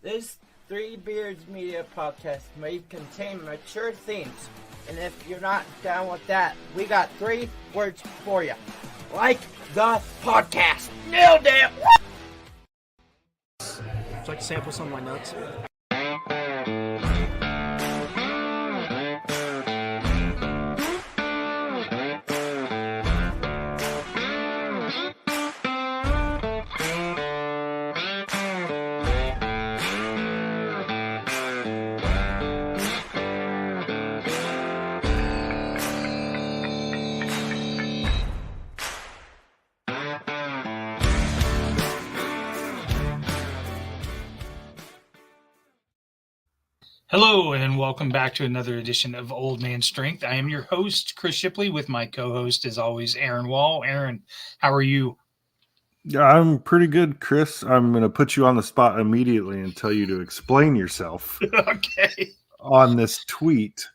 This Three Beards Media podcast may contain mature themes, and if you're not down with that, we got 3 words for you. Like the podcast. Nailed it! Would you like to sample some of my nuts? Hello, and welcome back to another edition of Old Man Strength. I am your host, Chris Shipley, with my co-host, as always, Aaron Wall. Aaron, how are you? Yeah, I'm pretty good, Chris. I'm going to put you on the spot immediately and tell you to explain yourself Okay. on this tweet.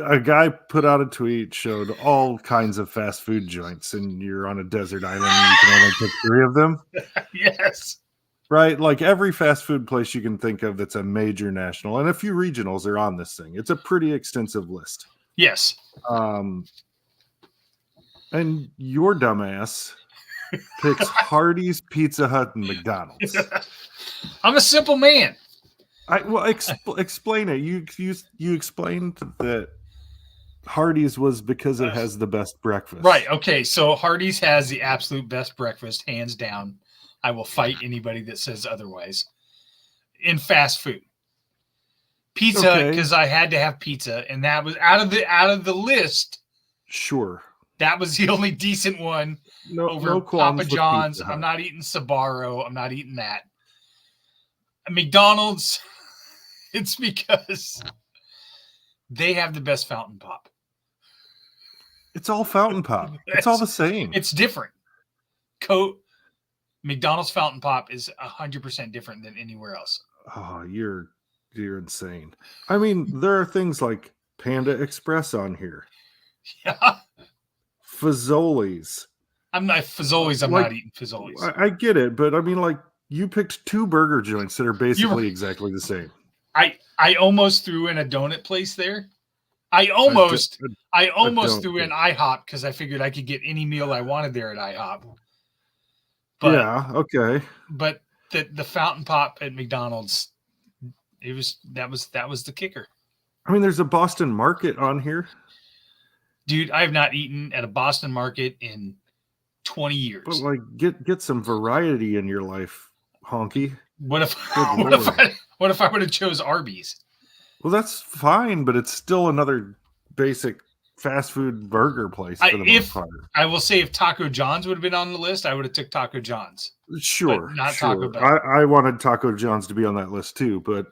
A guy put out a tweet, showed all kinds of fast food joints, and you're on a desert island and you can only pick 3 of them. Yes. Right? Like every fast food place you can think of that's a major national, and a few regionals are on this thing. It's a pretty extensive list. Yes. And your dumbass picks Hardee's, Pizza Hut, and McDonald's. I'm a simple man. Explain it. You explained that Hardee's was because it has the best breakfast. Right. Okay. So Hardee's has the absolute best breakfast, hands down. I will fight anybody that says otherwise. In fast food, pizza, because I had to have pizza, and that was out of the list. Sure, that was the only decent one over Papa John's. I'm not eating Sbarro. I'm not eating that. McDonald's, it's because they have the best fountain pop. It's all fountain pop. It's all the same. It's different. McDonald's fountain pop is 100% different than anywhere else. Oh, you're insane. I mean, there are things like Panda Express on here. Yeah. Fazoli's. I'm not eating Fazoli's. I get it, but I mean, like, you picked 2 burger joints that are basically exactly the same. I almost threw in a donut place there. I almost threw in IHOP because I figured I could get any meal I wanted there at IHOP. But, yeah, okay. But the fountain pop at McDonald's, that was the kicker. I mean, there's a Boston Market on here. Dude, I have not eaten at a Boston Market in 20 years. But like, get some variety in your life, honky. What if I would have chose Arby's? Well, that's fine, but it's still another basic fast food burger place for the most part. I will say, if Taco John's would have been on the list, I would have took Taco John's. Sure, not sure. Taco Bell. I wanted Taco John's to be on that list too, but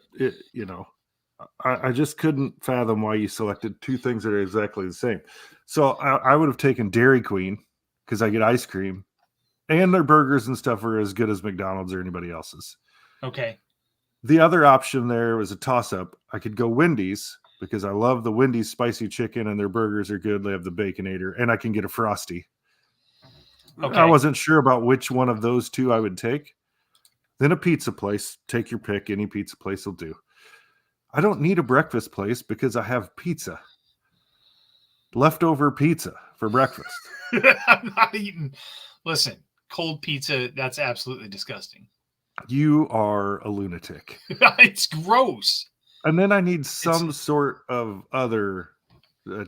I just couldn't fathom why you selected 2 things that are exactly the same. So I would have taken Dairy Queen because I get ice cream, and their burgers and stuff are as good as McDonald's or anybody else's. Okay. The other option there was a toss-up. I could go Wendy's because I love the Wendy's spicy chicken and their burgers are good. They have the Baconator, and I can get a Frosty. Okay. I wasn't sure about which one of those 2 I would take. Then a pizza place. Take your pick. Any pizza place will do. I don't need a breakfast place because I have pizza. Leftover pizza for breakfast. I'm not eating. Listen, cold pizza, that's absolutely disgusting. You are a lunatic. It's gross. And then I need some sort of other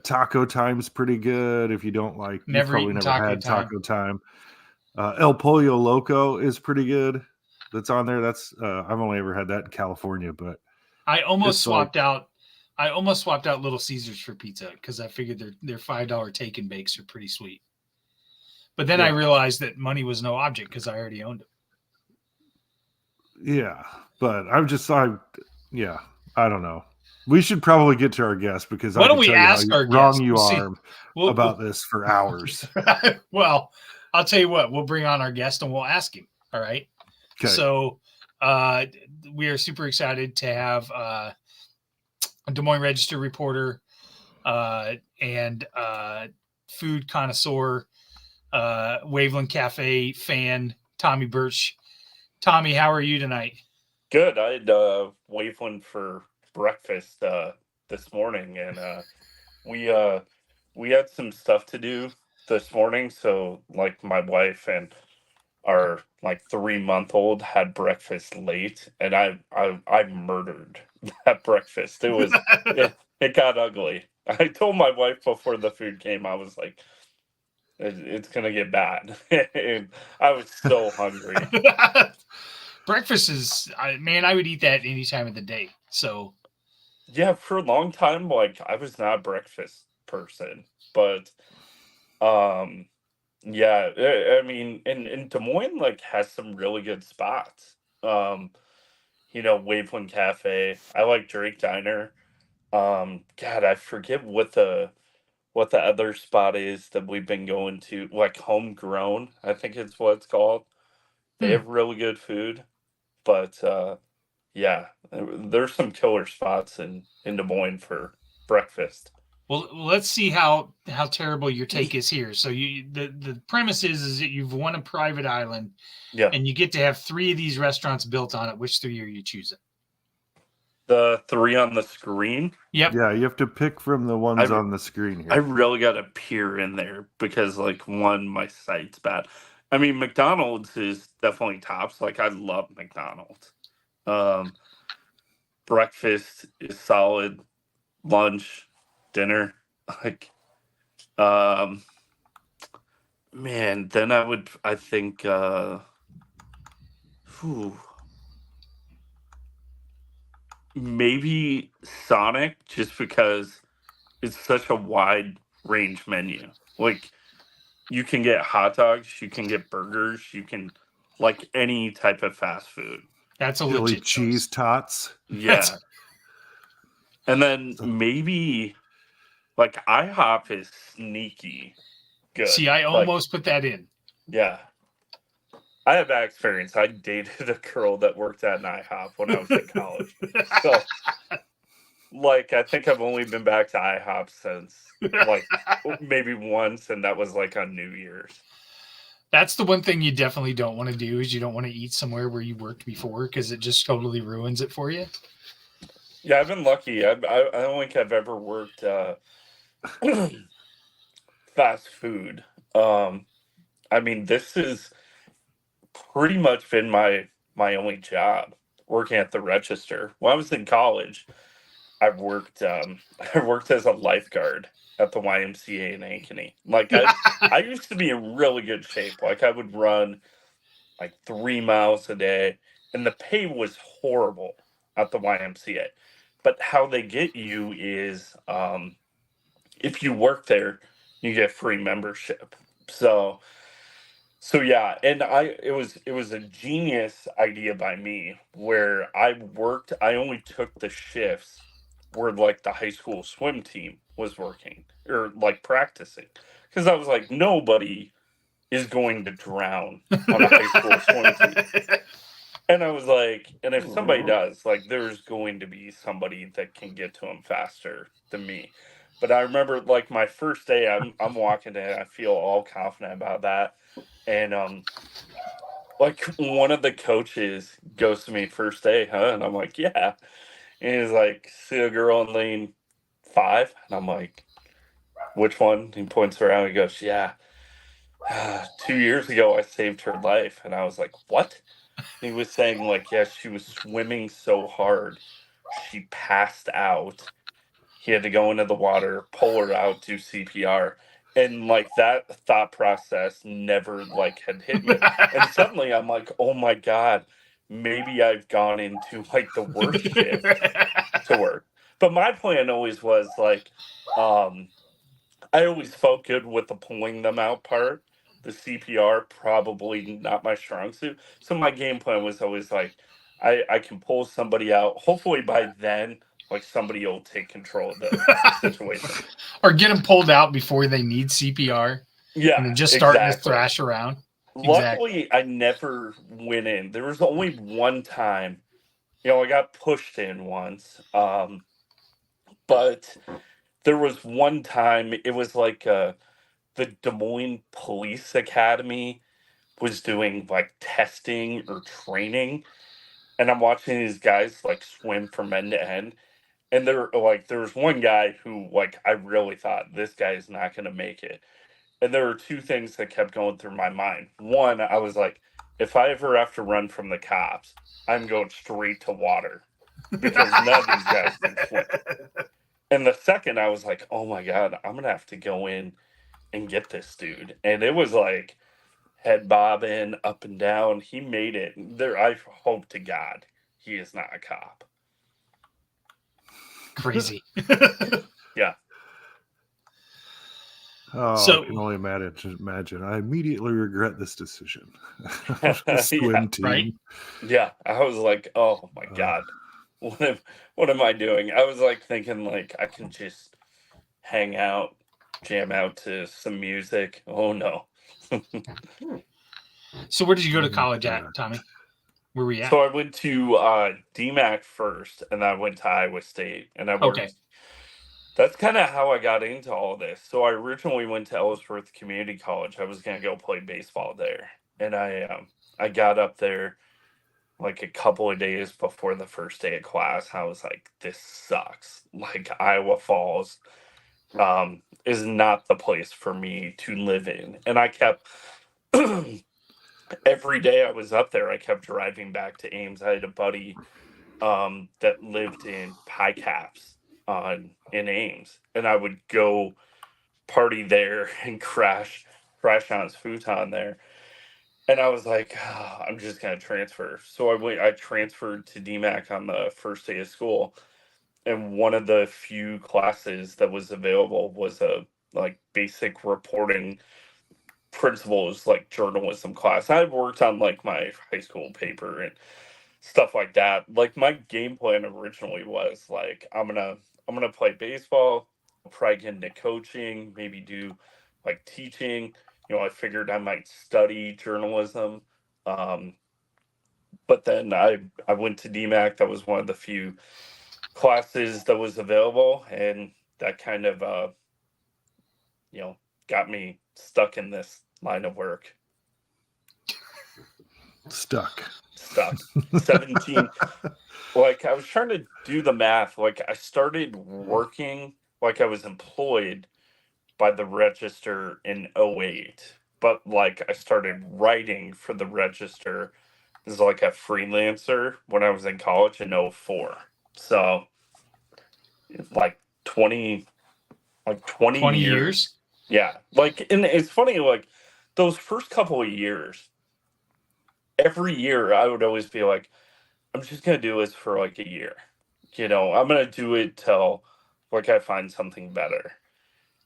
Taco Time's pretty good. If you don't like, you've probably never had Taco Time. El Pollo Loco is pretty good. That's on there. That's I've only ever had that in California, but I almost swapped out Little Caesars for pizza because I figured their $5 take and bakes are pretty sweet. But then I realized that money was no object because I already owned it. Yeah, but I don't know. We should probably get to our guest because why don't we ask our wrong guest? you are about this for hours. Well, I'll tell you what. We'll bring on our guest and we'll ask him. All right. Okay. So we are super excited to have a Des Moines Register reporter and food connoisseur, Waveland Cafe fan, Tommy Birch, Tommy, how are you tonight? Good. I had Waveland for breakfast this morning, and we uh, we had some stuff to do this morning. So, like, my wife and our 3-month-old had breakfast late, and I murdered that breakfast. It got ugly. I told my wife before the food came, I was like, it's gonna get bad. And I was so hungry. Breakfast is, I would eat that any time of the day. So, Yeah, for a long time, like, I was not a breakfast person, but um, yeah, I mean, and Des Moines like has some really good spots. Waveland Cafe. I like Drake Diner. God, I forget what the other spot is that we've been going to, like Homegrown, I think it's what it's called. They have really good food, but yeah, there's some killer spots in Des Moines for breakfast. well, let's see how terrible your take is here. So the premise is that you've won a private island, Yeah, and you get to have 3 of these restaurants built on it. Which 3 are you choosing? the 3 on the screen. Yep. Yeah, you have to pick from the ones on the screen here. I really got to peer in there because, like, one, my sight's bad. I mean, McDonald's is definitely tops. Like, I love McDonald's. Breakfast is solid. Lunch, dinner, like, man. Then I think, maybe Sonic, just because it's such a wide range menu. Like, you can get hot dogs, you can get burgers, you can, like, any type of fast food. That's a Chili legit cheese choice. tots. Yeah. And then maybe, like, IHOP is sneaky good. See, I almost put that in. Yeah. I have that experience. I dated a girl that worked at an IHOP when I was in college. So, like, I think I've only been back to IHOP since, like, maybe once, and that was, like, on New Year's. That's the one thing you definitely don't want to do, is you don't want to eat somewhere where you worked before, because it just totally ruins it for you. Yeah, I've been lucky. I don't think I've ever worked fast food. I mean, this has pretty much been my only job, working at the register. When I was in college, I worked I worked as a lifeguard at the YMCA in Ankeny. Like, I used to be in really good shape. Like, I would run like 3 miles a day, and the pay was horrible at the YMCA. But how they get you is, if you work there, you get free membership. So yeah, and it was a genius idea by me, where I only took the shifts where, like, the high school swim team was working or, like, practicing, because I was like, nobody is going to drown on a high school swim team. And I was like, and if somebody does, like, there's going to be somebody that can get to them faster than me. But I remember, like, my first day, I'm walking in, I feel all confident about that, and like, one of the coaches goes to me, "First day, huh?" And I'm like, "Yeah." And he's like, "See a girl in lane 5?" And I'm like, "Which one?" He points around. He goes, "Yeah. 2 years ago, I saved her life." And I was like, "What?" He was saying, like, yeah, she was swimming so hard, she passed out. He had to go into the water, pull her out, do CPR. And, like, that thought process never, like, had hit me. And suddenly I'm like, oh my God, maybe I've gone into, like, the worst shift to work. But my plan always was, like, I always felt good with the pulling them out part. The CPR, probably not my strong suit. So my game plan was always like, I can pull somebody out. Hopefully by then, like, somebody will take control of the situation. Or get them pulled out before they need CPR. Yeah, and then just starting exactly. to thrash around. Luckily, exactly. I never went in. There was only one time, I got pushed in once. But there was one time, it was like the Des Moines Police Academy, was doing like testing or training, and I'm watching these guys like swim from end to end. And there was one guy who like I really thought this guy is not going to make it. And there were two things that kept going through my mind. One, I was like, if I ever have to run from the cops, I'm going straight to water because none of these guys can swim. And the second, I was like, oh my God, I'm going to have to go in and get this dude. And it was like head bobbing up and down. He made it. There, I hope to God he is not a cop. Crazy. Yeah. Oh, So- I can only imagine. I immediately regret this decision. Yeah, Swim team. right? Yeah. I was like, oh my God. What am I doing? I was like thinking like I can just hang out, jam out to some music. Oh no. So where did you go to Oh, college God. at, Tommy? Where were you at? So I went to DMAC first, and then I went to Iowa State, and I worked. Okay. That's kind of how I got into all of this. So I originally went to Ellsworth Community College. I was gonna go play baseball there, and I got up there like a couple of days before the first day of class. I was like, this sucks. Like Iowa Falls is not the place for me to live in, and I kept. Every day I was up there, I kept driving back to Ames. I had a buddy that lived in Pie Caps in Ames, and I would go party there and crash on his futon there. And I was like, "Ah, I'm just gonna transfer." So I transferred to DMAC on the first day of school, and one of the few classes that was available was a like basic reporting principles like journalism class. I had worked on like my high school paper and stuff like that. Like my game plan originally was like I'm gonna play baseball, probably get into coaching, maybe do like teaching. I figured I might study journalism. Um, but then I went to DMAC. That was one of the few classes that was available, and that kind of got me stuck in this line of work. Stuck. 17. Like I was trying to do the math. Like I started working, like I was employed by the Register in '08, but like I started writing for the Register as like a freelancer when I was in college in '04. So like 20 20 years. years? Yeah. Like, and it's funny, like those first couple of years, every year I would always be like, I'm just gonna do this for like a year. I'm gonna do it till like I find something better.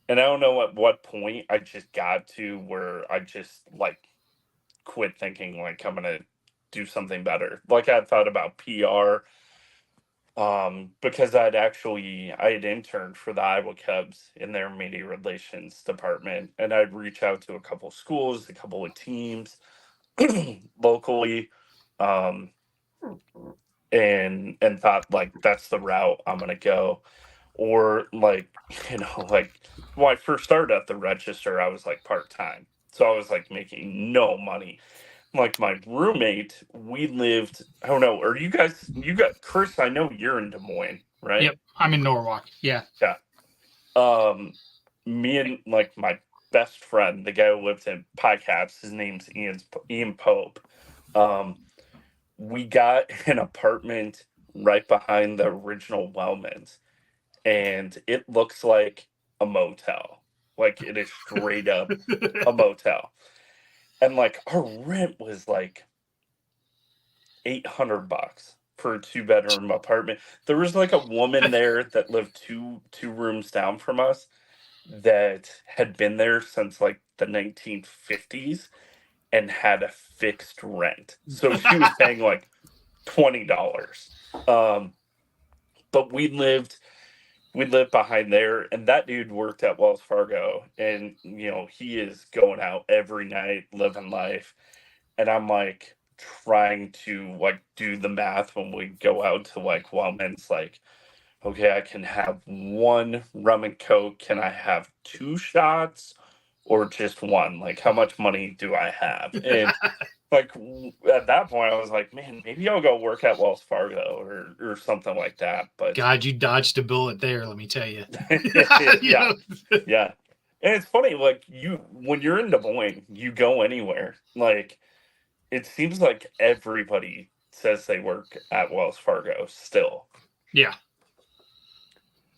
And I don't know at what point I just got to where I just like quit thinking like I'm gonna do something better. Like I thought about PR, because I had interned for the Iowa Cubs in their media relations department, and I'd reach out to a couple schools, a couple of teams locally. Um, and thought like that's the route I'm gonna go. Or like, like when I first started at the Register, I was like part-time. So I was like making no money. Like my roommate, we lived, I don't know, are you got Chris, I know you're in Des Moines, right? Yep. I'm in Norwalk. Yeah. Yeah. Me and like my best friend, the guy who lived in Pie Caps, his name's Ian Pope. We got an apartment right behind the original Wellman's, and it looks like a motel. Like it is straight up a motel. And like our rent was like $800 for a 2-bedroom apartment. There was like a woman there that lived two rooms down from us that had been there since like the 1950s and had a fixed rent. So she was paying like $20. But we lived behind there, and that dude worked at Wells Fargo, and he is going out every night, living life. And I'm like trying to like do the math when we go out to like Wellman's, like, okay, I can have one rum and coke. Can I have 2 shots? or just one? Like, how much money do I have? And like at that point, I was like, man, maybe I'll go work at Wells Fargo or something like that. But God, you dodged a bullet there. Let me tell you. yeah, yeah. And it's funny, like when you're in Des Moines, you go anywhere. Like it seems like everybody says they work at Wells Fargo still. Yeah.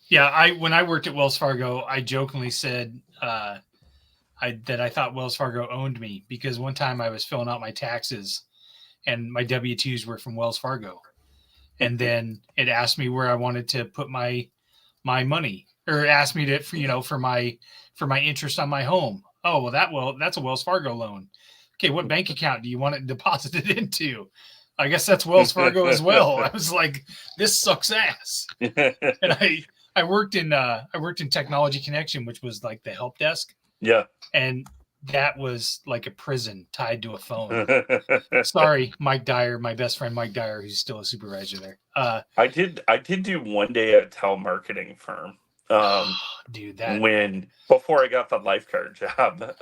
Yeah, when I worked at Wells Fargo, I jokingly said that I thought Wells Fargo owned me because one time I was filling out my taxes and my W-2s were from Wells Fargo. And then it asked me where I wanted to put my money, or asked me to, for my interest on my home. Oh, well, that's a Wells Fargo loan. Okay, what bank account do you want it deposited into? I guess that's Wells Fargo as well. I was like, this sucks ass. And I worked in Technology Connection, which was like the help desk. Yeah. And that was like a prison tied to a phone. Sorry, Mike Dyer, my best friend Mike Dyer, who's still a supervisor there. I did do one day at a telemarketing firm. Dude, before I got the lifeguard job.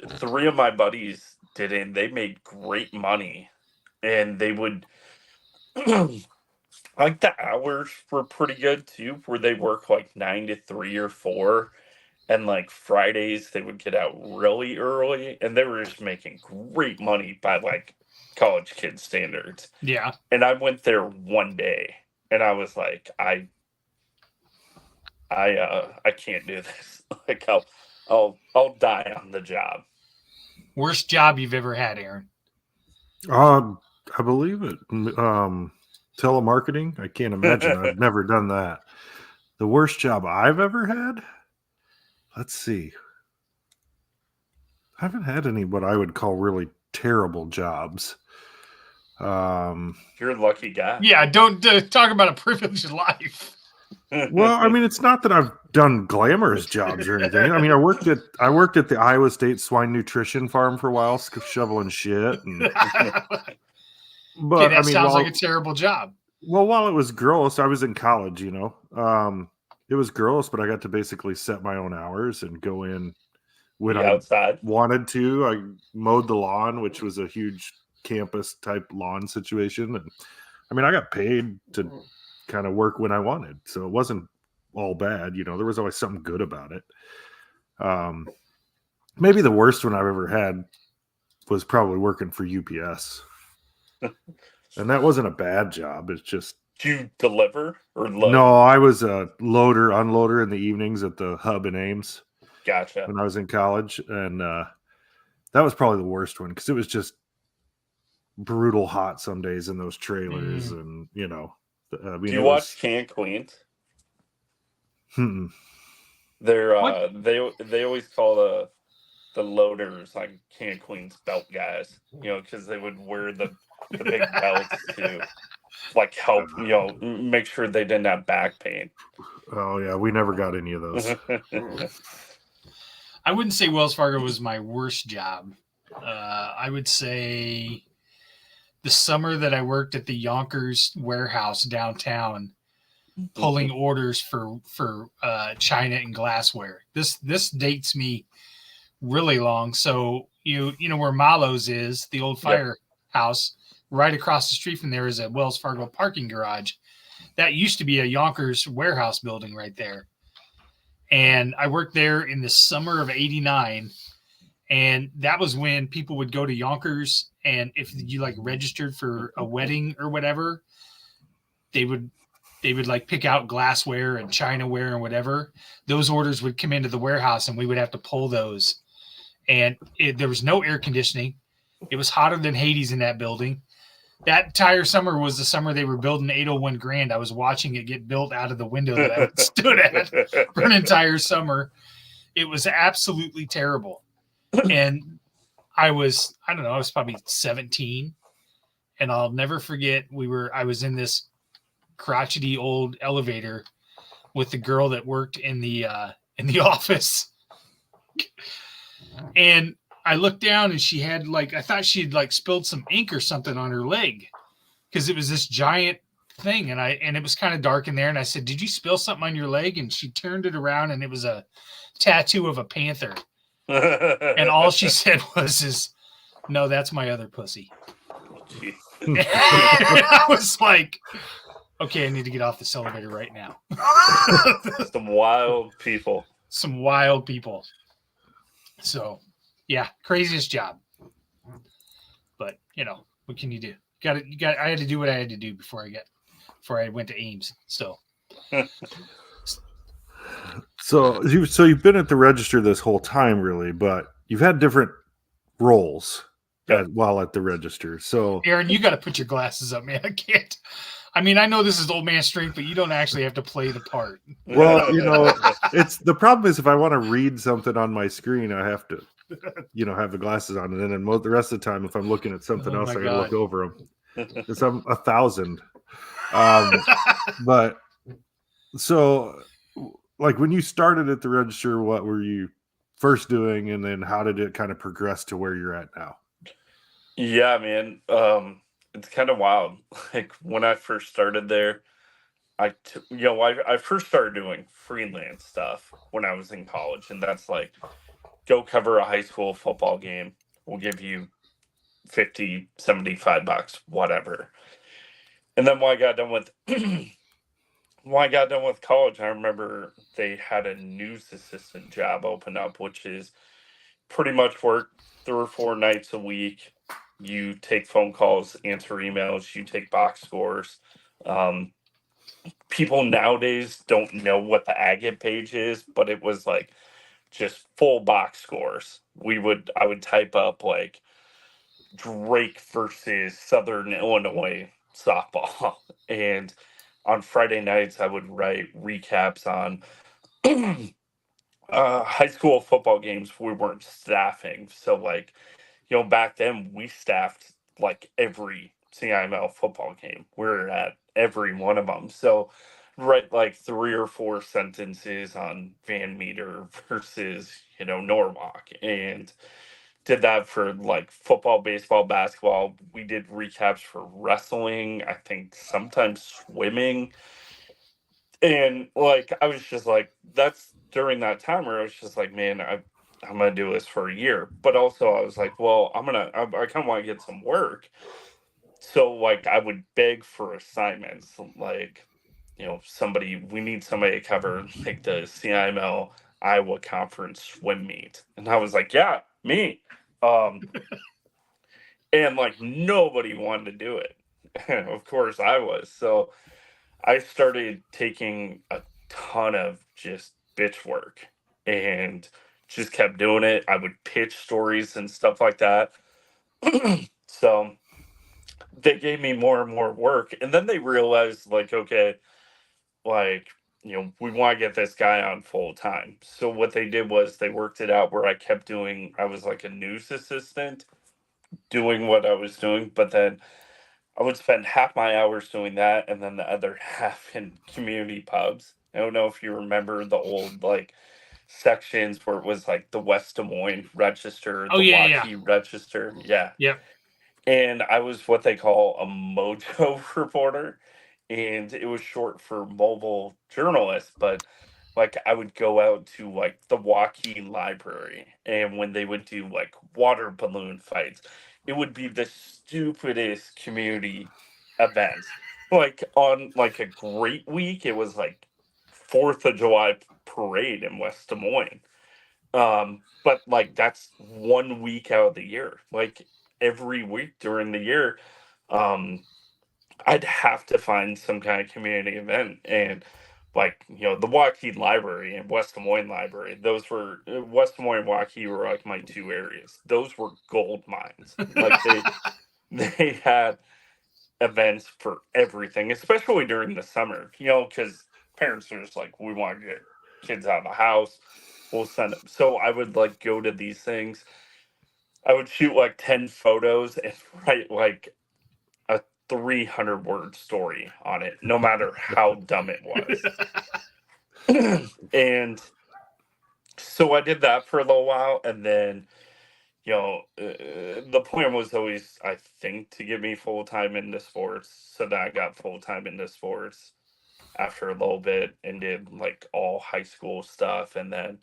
Three of my buddies did it, and they made great money. And they would like the hours were pretty good too, where they work like 9 to 3 or 4. And like Fridays, they would get out really early, and they were just making great money by like college kid standards. Yeah. And I went there one day, and I was like, I can't do this. Like I'll die on the job. Worst job you've ever had, Aaron? I believe it. Telemarketing. I can't imagine. I've never done that. The worst job I've ever had. Let's see. I haven't had any what I would call really terrible jobs. You're a lucky guy. Yeah, don't talk about a privileged life. Well, I mean, it's not that I've done glamorous jobs or anything. I mean, I worked at the Iowa State Swine Nutrition Farm for a while, shoveling shit. But that sounds like a terrible job. Well, while it was gross, I was in college. It was gross, but I got to basically set my own hours and go in when I wanted to. I mowed the lawn, which was a huge campus type lawn situation. And I mean, I got paid to kind of work when I wanted. So it wasn't all bad. There was always something good about it. Maybe the worst one I've ever had was probably working for UPS. And that wasn't a bad job. It's just, do you deliver or load? No, I was a loader, unloader in the evenings at the hub in Ames. Gotcha. When I was in college. And that was probably the worst one because it was just brutal hot some days in those trailers. And, do you watch Can Queens? They're they always call the loaders like Can Queens belt guys, because they would wear the big belts to like help, make sure they didn't have back pain. Oh yeah, we never got any of those. I wouldn't say Wells Fargo was my worst job. I would say the summer that I worked at the Yonkers warehouse downtown, pulling orders for China and glassware. This dates me really long. So you know where Malo's is, the old firehouse. Right across the street from there is a Wells Fargo parking garage. That used to be a Yonkers warehouse building right there. And I worked there in the summer of '89. And that was when people would go to Yonkers, and if you like registered for a wedding or whatever, they would like pick out glassware and Chinaware and whatever. Those orders would come into the warehouse, and we would have to pull those. And there was no air conditioning. It was hotter than Hades in that building. That entire summer was the summer they were building 801 Grand. I was watching it get built out of the window that I stood at for an entire summer. It was absolutely terrible. And I was probably 17. And I'll never forget, I was in this crotchety old elevator with the girl that worked in the office. And I looked down, and she had I thought she'd spilled some ink or something on her leg, because it was this giant thing, and it was kind of dark in there, and I said, "Did you spill something on your leg?" And she turned it around, and it was a tattoo of a panther. And all she said was, "No, that's my other pussy." I was like, "Okay, I need to get off this elevator right now." Some wild people. Some wild people. So, yeah, craziest job. But what can you do? I had to do what I had to do before I went to Ames. So you've been at the register this whole time, really, but you've had different roles while at the register. So, Aaron, you got to put your glasses up, man. I can't. I mean, I know this is old man strength, but you don't actually have to play the part. Well, it's the problem is if I want to read something on my screen, I have to, have the glasses on, and then the rest of the time, if I'm looking at something else, I got to look over them. Because I'm 1,000. But so, like when you started at the register, what were you first doing, and then how did it kind of progress to where you're at now? Yeah, man. It's kind of wild. Like when I first started there, I first started doing freelance stuff when I was in college, and that's like go cover a high school football game. We'll give you $50, $75, whatever. And then when I got done with college, I remember they had a news assistant job open up, which is pretty much work 3 or 4 nights a week. You take phone calls, answer emails, you take box scores. People nowadays don't know what the agate page is, but it was like just full box scores. I would type up like Drake versus Southern Illinois softball. And on Friday nights, I would write recaps on high school football games. We weren't staffing. So, like, back then we staffed like every CIML football game. We're at every one of them. So, write like 3 or 4 sentences on Van Meter versus, Norwalk. And did that for like football, baseball, basketball. We did recaps for wrestling, I think sometimes swimming. And like I was just like, that's during that time where I was just like, man, I'm gonna do this for a year. But also I was like, well, I kind of want to get some work. So like I would beg for assignments, like, we need somebody to cover like the CIML Iowa Conference swim meet. And I was like, yeah, me. And like nobody wanted to do it. Of course I was. So I started taking a ton of just bitch work and just kept doing it. I would pitch stories and stuff like that. So they gave me more and more work. And then they realized, like, okay, like, we want to get this guy on full time. So what they did was they worked it out where I was like a news assistant doing what I was doing, but then I would spend half my hours doing that and then the other half in community pubs. I don't know if you remember the old like sections where it was like the West Des Moines Register, the Waukee Register. Yeah. Yep. And I was what they call a mojo reporter. And it was short for mobile journalist, but like I would go out to like the Waukee Library, and when they would do like water balloon fights, it would be the stupidest community events. Like on like a great week, it was like 4th of July parade in West Des Moines. But like that's 1 week out of the year. Like every week during the year, um, I'd have to find some kind of community event. And like, the Waukee Library and West Des Moines Library, those were West Des Moines and Waukee were like my 2 areas. Those were gold mines. Like they had events for everything, especially during the summer, because parents are just like, we want to get kids out of the house. We'll send them. So I would like go to these things. I would shoot like 10 photos and write like a 300-word story on it, no matter how dumb it was. And so I did that for a little while, and then, the plan was always, I think, to get me full time into sports. So that I got full time into sports after a little bit and did like all high school stuff, and then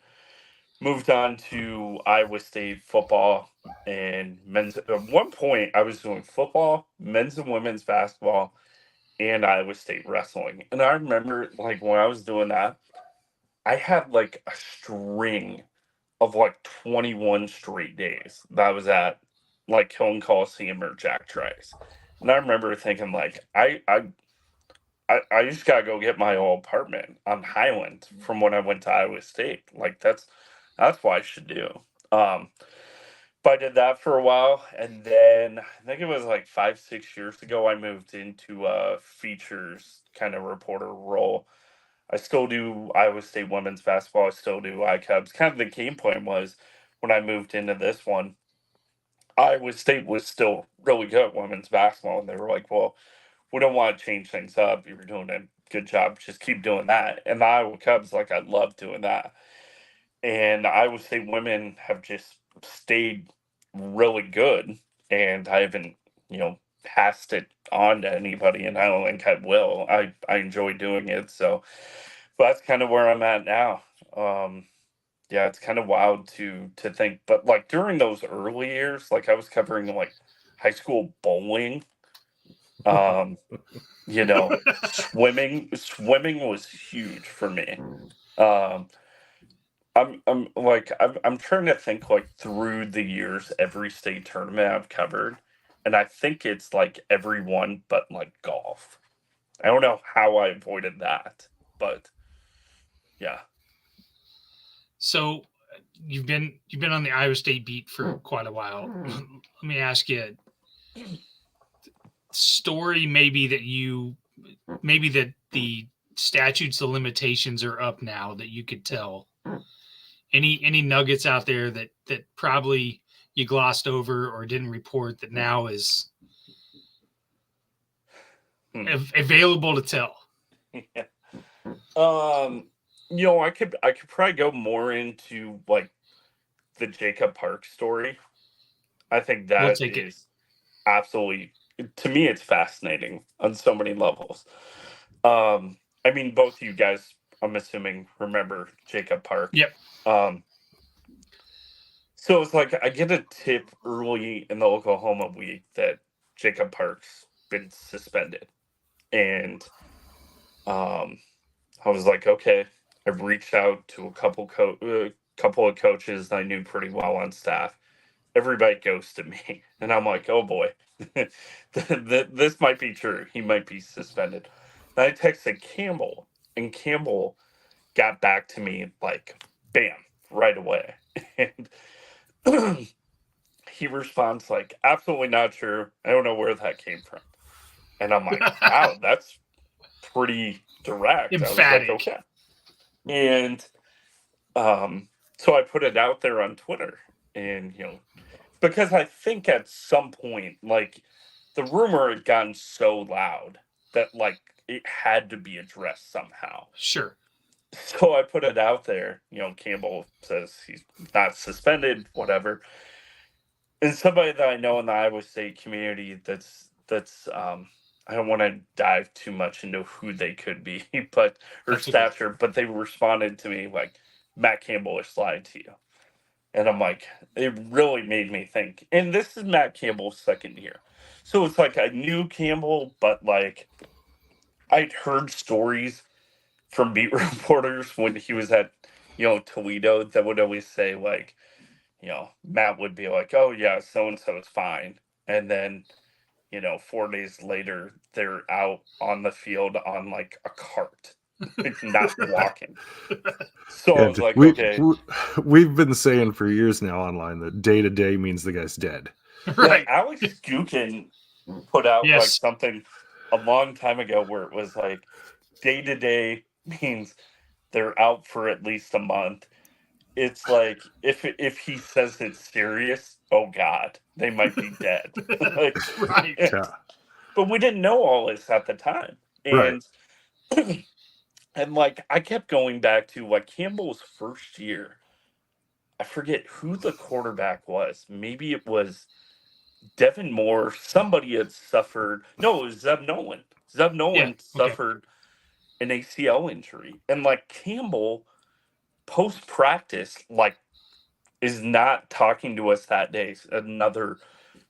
moved on to Iowa State football and men's. At one point, I was doing football, men's and women's basketball, and Iowa State wrestling. And I remember, like, when I was doing that, I had like a string of like 21 straight days that I was at like Hilton Coliseum or Jack Trice. And I remember thinking, like, I just gotta go get my old apartment on Highland from when I went to Iowa State. Like that's what I should do. Um, but I did that for a while, and then I think it was like 5, 6 years ago I moved into a features kind of reporter role. I still do Iowa State women's basketball. I still do iCubs. Kind of the game plan was when I moved into this one, Iowa State was still really good at women's basketball, and they were like, "Well, we don't want to change things up. You're doing a good job. Just keep doing that." And the Iowa Cubs, like, I love doing that. And Iowa State women have just stayed really good, and I haven't, passed it on to anybody, and I don't think I will. I enjoy doing it, so but that's kind of where I'm at now. Yeah, it's kind of wild to think, but like during those early years, like I was covering like high school bowling, um, swimming was huge for me. Um, I'm trying to think like through the years, every state tournament I've covered, and I think it's like every one but like golf. I don't know how I avoided that, but yeah. So you've been on the Iowa State beat for quite a while. Let me ask you a story maybe that the statutes of limitations are up now that you could tell. Any nuggets out there that probably you glossed over or didn't report that now is available to tell? Yeah. I could probably go more into like the Jacob Park story. I think We'll that take it. is absolutely, to me, it's fascinating on so many levels. I mean, both you guys, I'm assuming, remember Jacob Park. Yep. So it's like I get a tip early in the Oklahoma week that Jacob Park's been suspended, and I was like, okay. I've reached out to a couple of coaches that I knew pretty well on staff. Everybody ghosted me, and I'm like, oh boy, this might be true. He might be suspended. And I texted Campbell, and Campbell got back to me like, bam, right away. And he responds like, absolutely not true. I don't know where that came from. And I'm like, wow, that's pretty direct. Emphatic. I was like, okay. And so I put it out there on Twitter, and because I think at some point, like, the rumor had gotten so loud that like it had to be addressed somehow. Sure. So I put it out there. Campbell says he's not suspended, whatever. And somebody that I know in the Iowa State community that's I don't want to dive too much into who they could be, but or stature, but they responded to me like, Matt Campbell is lied to you. And I'm like, it really made me think. And this is Matt Campbell's second year. So it's like I knew Campbell, but like I'd heard stories from beat reporters when he was at, Toledo that would always say like, Matt would be like, oh yeah, so and so is fine. And then 4 days later, they're out on the field on like a cart, not walking. So I was like, okay. We've been saying for years now online that day to day means the guy's dead. Right. Yeah, Alex Gukin put out like something a long time ago where it was like day to day means they're out for at least a month. It's like if he says it's serious, oh God, they might be dead. Right. Yeah. But we didn't know all this at the time. And and like I kept going back to like Campbell's first year. I forget who the quarterback was. Maybe it was Devin Moore. Somebody had suffered. No, it was Zeb Nolan. Zeb Yeah. Nolan Okay. suffered an ACL injury. And like Campbell, post practice, like, is not talking to us that day. Another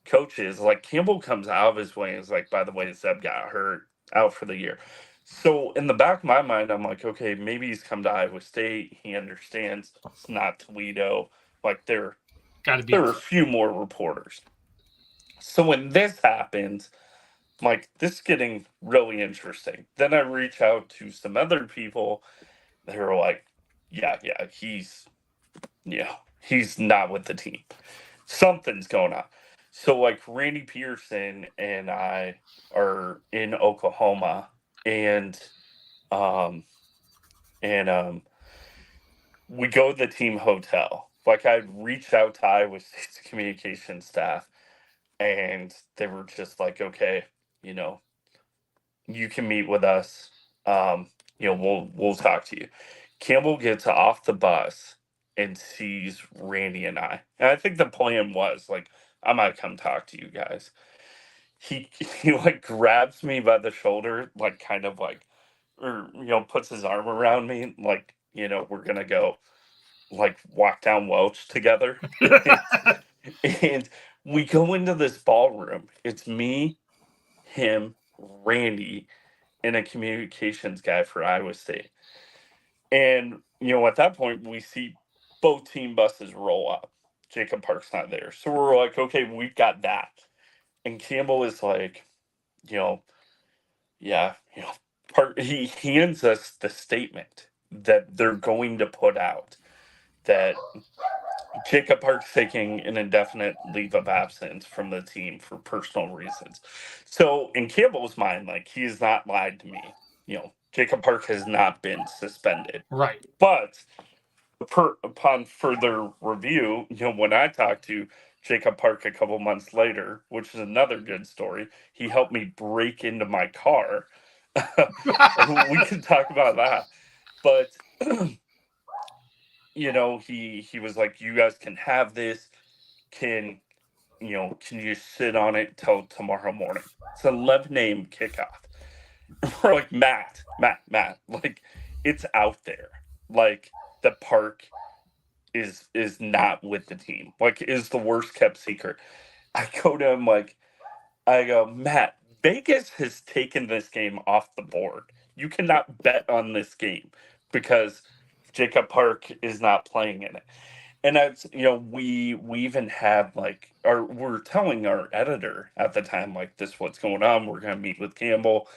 coach is like, Campbell comes out of his way and is like, by the way, Zeb got hurt, out for the year. So in the back of my mind, I'm like, okay, maybe he's come to Iowa State. He understands it's not Toledo. Like Got to be. there are a few more reporters. So when this happens, I'm like, this is getting really interesting. Then I reach out to some other people that are like, yeah, he's not with the team. Something's going on. So like Randy Pearson and I are in Oklahoma, and um we go to the team hotel. Like I reached out to Iowa State's communication staff, and they were just like, okay, you know, you can meet with us. We'll talk to you. Campbell gets off the bus and sees Randy and I. And I think the plan was like, I might come talk to you guys. He like grabs me by the shoulder, like kind of like, or puts his arm around me, like, we're gonna go like walk down Welch together. And we go into this ballroom. It's me, him, Randy, and a communications guy for Iowa State. And, at that point, we see both team buses roll up. Jacob Park's not there. So we're like, okay, we've got that. And Campbell is like, you know, yeah, he hands us the statement that they're going to put out that Jacob Park's taking an indefinite leave of absence from the team for personal reasons. So in Campbell's mind, like, he has not lied to me. Jacob Park has not been suspended. Right. But upon further review, when I talked to Jacob Park a couple months later, which is another good story, he helped me break into my car. We can talk about that. But he was like, you guys can have this. Can you sit on it till tomorrow morning? It's an 11 a.m. kickoff. We're like, Matt, like, it's out there. Like, the Park is not with the team. Like, is the worst kept secret. I go to him like, I go, Matt, Vegas has taken this game off the board. You cannot bet on this game because Jacob Park is not playing in it. And that's, we even had like, we're telling our editor at the time, like, this what's going on. We're going to meet with Campbell.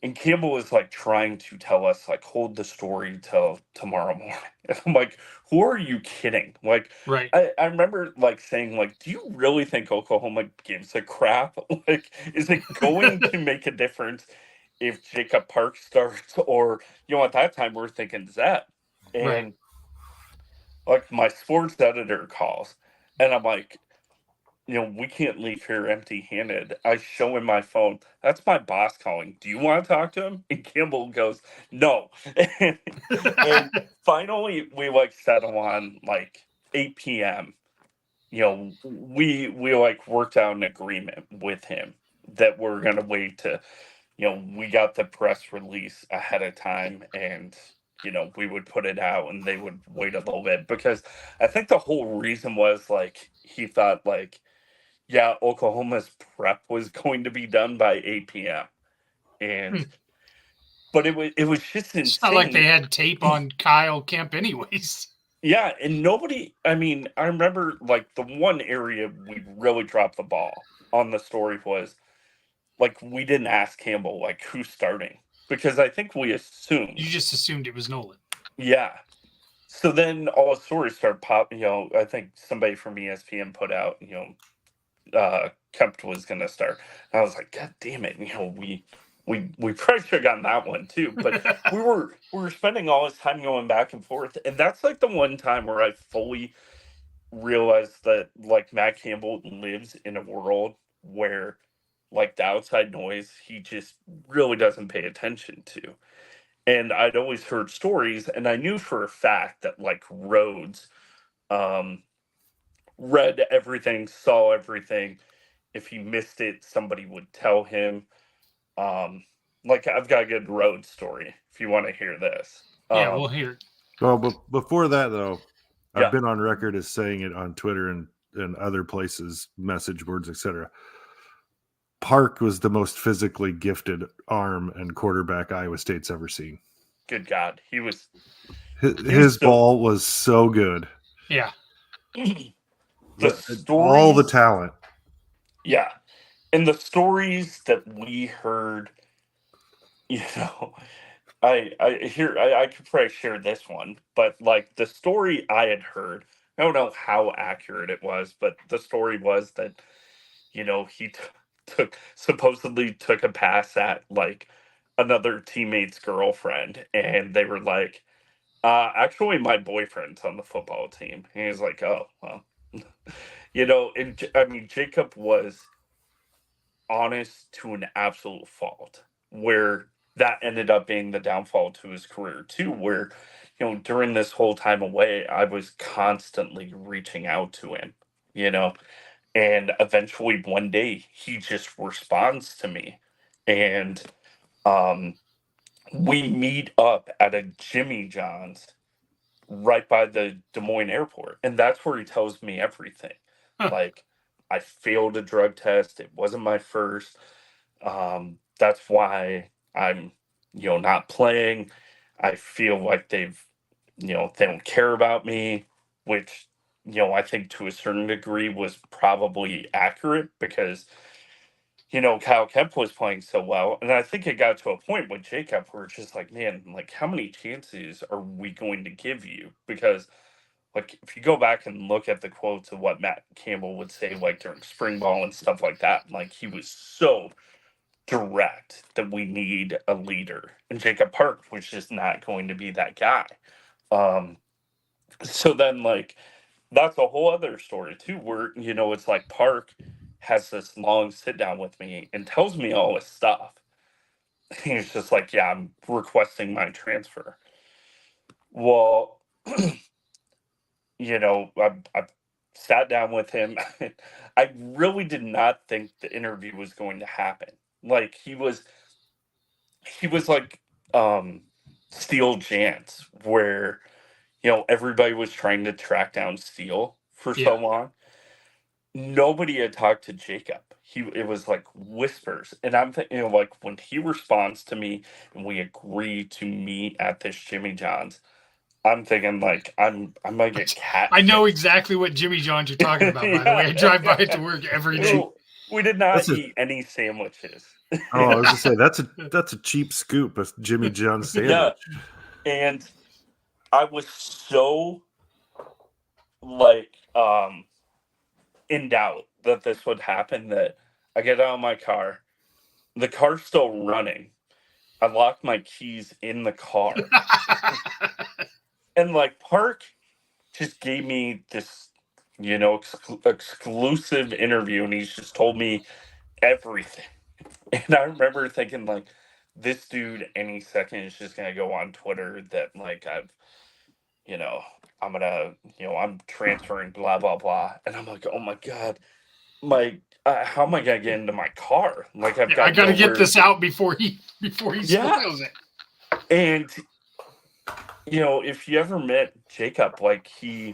And Campbell was like trying to tell us, like, hold the story till tomorrow morning. And I'm like, who are you kidding? Like, Right. I remember like saying, like, do you really think Oklahoma gives a crap? Like, is it going to make a difference if Jacob Park starts? Or, at that time we're thinking Zep. Right. And like my sports editor calls, and I'm like, we can't leave here empty handed. I show him my phone. That's my boss calling. Do you want to talk to him? And Campbell goes, no. And finally, we like settle on like 8 p.m. We like worked out an agreement with him that we're going to wait to, we got the press release ahead of time, and, we would put it out and they would wait a little bit, because I think the whole reason was like, he thought like, yeah, Oklahoma's prep was going to be done by 8 p.m. And but it was just insane. It's not like they had tape on Kyle Kemp anyways. Yeah, and nobody, I mean, I remember like the one area we really dropped the ball on the story was like, we didn't ask Campbell like who's starting, because I think we assumed. You just assumed it was Nolan. Yeah. So then all the stories started popping. I think somebody from ESPN put out, Kemp was going to start. And I was like, God damn it! We probably should have gotten that one too. But we were spending all this time going back and forth, and that's like the one time where I fully realized that like Matt Campbell lives in a world where like the outside noise he just really doesn't pay attention to. And I'd always heard stories, and I knew for a fact that like Rhodes read everything, saw everything. If he missed it, somebody would tell him. Like I've got a good road story if you want to hear this. Yeah, we'll hear it. Well, but before that though, Yeah. I've been on record as saying it on Twitter and other places, message boards, etc. Park was the most physically gifted arm and quarterback Iowa State's ever seen. Good God, His ball was so good. Yeah. All the talent. Yeah. And the stories that we heard, you know, I could probably share this one, but like the story I had heard, I don't know how accurate it was, but the story was that, you know, he supposedly took a pass at like another teammate's girlfriend, and they were like, actually, my boyfriend's on the football team. And he was like, oh, well, you know, and I mean, Jacob was honest to an absolute fault, where that ended up being the downfall to his career too, where, you know, during this whole time away, I was constantly reaching out to him, you know, and eventually one day he just responds to me, and um we meet up at a Jimmy John's right by the Des Moines airport. And that's where he tells me everything. Huh. Like, I failed a drug test. It wasn't my first. That's why I'm, you know, not playing. I feel like they don't care about me, which, you know, I think to a certain degree was probably accurate because, you know, Kyle Kemp was playing so well. And I think it got to a point with Jacob where it's just like, man, like, how many chances are we going to give you? Because, like, if you go back and look at the quotes of what Matt Campbell would say, like, during spring ball and stuff like that, like, he was so direct that we need a leader. And Jacob Park was just not going to be that guy. So then, like, that's a whole other story too, where, you know, it's like Park has this long sit down with me and tells me all this stuff. He's just like, yeah, I'm requesting my transfer. Well, you know, I sat down with him. I really did not think the interview was going to happen. Like he was like Steel Jantz, where, you know, everybody was trying to track down Steel for so long. Nobody had talked to Jacob. It was like whispers. And I'm thinking, you know, like when he responds to me and we agree to meet at this Jimmy John's, I'm thinking like I might get cat. I know exactly what Jimmy John's you're talking about, by the way. I drive by it to work every day. We did not eat any sandwiches. Oh, I was gonna say that's a cheap scoop, a Jimmy John's sandwich. Yeah. And I was so like in doubt that this would happen that I get out of my car. The car's still running. I lock my keys in the car. And like Park just gave me this, you know, exclusive interview, and he's just told me everything. And I remember thinking, like, this dude any second is just gonna go on Twitter that like you know, I'm transferring, blah blah blah, and I'm like, oh my god, how am I gonna get into my car? Like, I got to get this out before he spoils it. And you know, if you ever met Jacob, like, he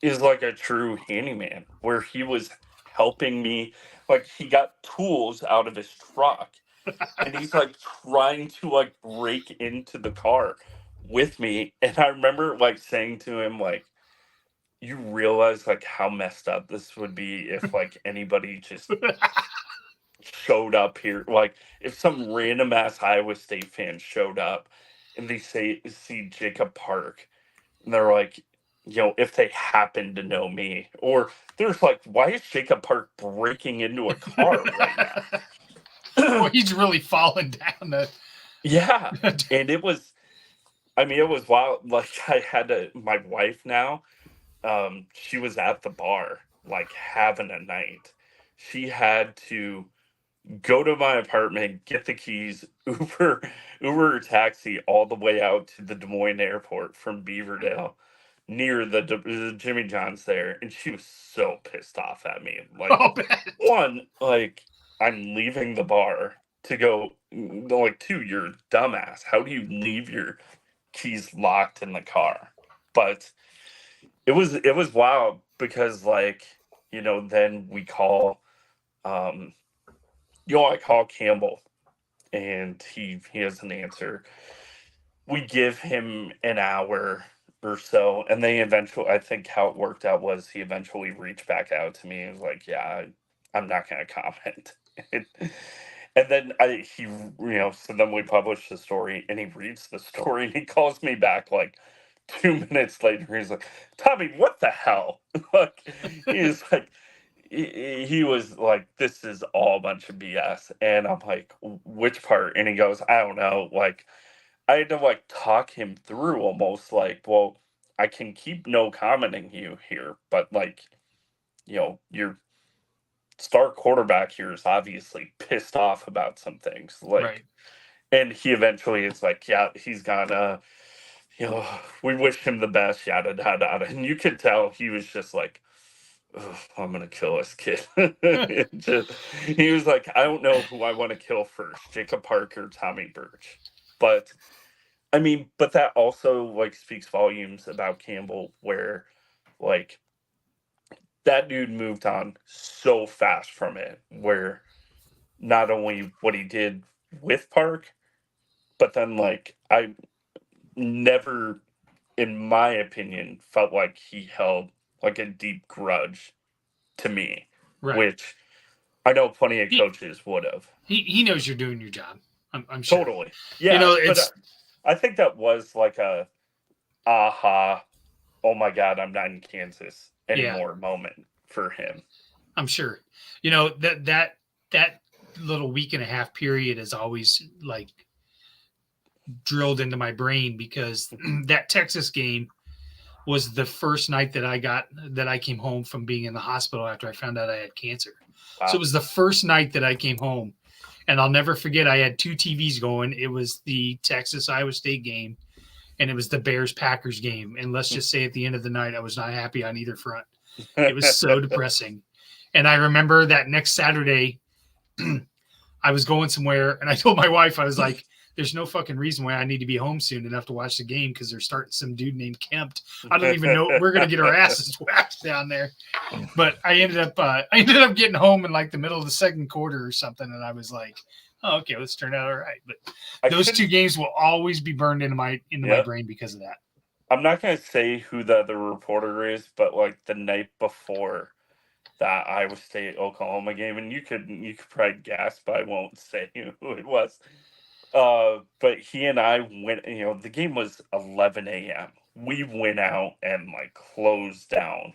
is like a true handyman, where he was helping me. Like, he got tools out of his truck, and he's like trying to like break into the car with me. And I remember like saying to him, like, you realize like how messed up this would be if like anybody just showed up here. Like, if some random ass Iowa State fan showed up and they see Jacob Park, and they're like, you know, if they happen to know me, or there's like, why is Jacob Park breaking into a car right now? Well, he's really fallen down the. Yeah. And it was wild. Like, my wife now, she was at the bar, like, having a night. She had to go to my apartment, get the keys, Uber or taxi all the way out to the Des Moines airport from Beaverdale, near the Jimmy John's there, and she was so pissed off at me. Like, Oh, bad. one, like, I'm leaving the bar to go, like, two, you're a dumbass. How do you leave your keys locked in the car? But it was wild because, like, then we call, I call Campbell, and he doesn't answer. We give him an hour or so, and they eventually, I think how it worked out was he eventually reached back out to me and was like, yeah, I'm not going to comment. And then so then we published the story, and he reads the story, and he calls me back like 2 minutes later. He's like, Tommy, what the hell? Like, he's like, he was like, this is all a bunch of BS. And I'm like, which part? And he goes, I don't know. Like, I had to like talk him through almost like, well, I can keep no commenting you here, but like, your star quarterback here is obviously pissed off about some things. Like, Right. and he eventually is like, yeah, he's gonna, we wish him the best, yada, yada, yada. And you could tell he was just like, "Ugh, I'm gonna kill this kid." He was like, I don't know who I want to kill first, Jacob Parker, Tommy Birch. But I mean, but that also like speaks volumes about Campbell, where like that dude moved on so fast from it, where not only what he did with Park, but then like I never, in my opinion, felt like he held like a deep grudge to me, Right. which I know plenty of coaches would have. He knows you're doing your job. I'm sure. Totally. Yeah. It's. But I think that was like a aha, oh my God, I'm not in Kansas anymore moment for him. I'm sure. That little week and a half period is always like drilled into my brain because that Texas game was the first night that I came home from being in the hospital after I found out I had cancer. Wow. So it was the first night that I came home, and I'll never forget. I had two TVs going. It was the Texas Iowa State game, and it was the Bears Packers game. And let's just say at the end of the night, I was not happy on either front. It was so depressing. And I remember that next Saturday, I was going somewhere, and I told my wife, I was like, there's no fucking reason why I need to be home soon enough to watch the game because they're starting some dude named Kempt. I don't even know. We're going to get our asses whacked down there. But I ended up getting home in like the middle of the second quarter or something, and I was like, oh, okay, let's turn out all right. But those two games will always be burned into my brain because of that. I'm not going to say who the other reporter is, but like the night before that Iowa State Oklahoma game, and you could probably guess, but I won't say who it was. But he and I went, the game was 11 a.m. We went out and like closed down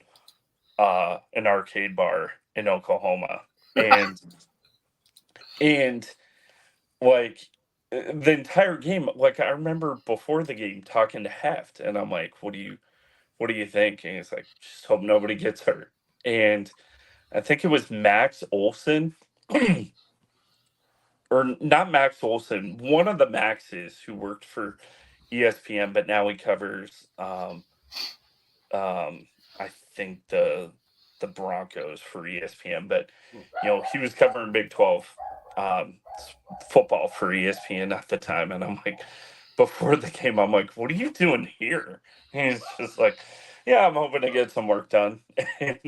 an arcade bar in Oklahoma. And like the entire game, like I remember before the game talking to Heft, and I'm like, what do you think? And he's like, just hope nobody gets hurt. And I think it was Max Olson. Or not Max Olson, one of the Maxes who worked for ESPN, but now he covers, I think the Broncos for ESPN. But he was covering Big 12 football for ESPN at the time, and I'm like, before the game, I'm like, what are you doing here? And he's just like, yeah, I'm hoping to get some work done. And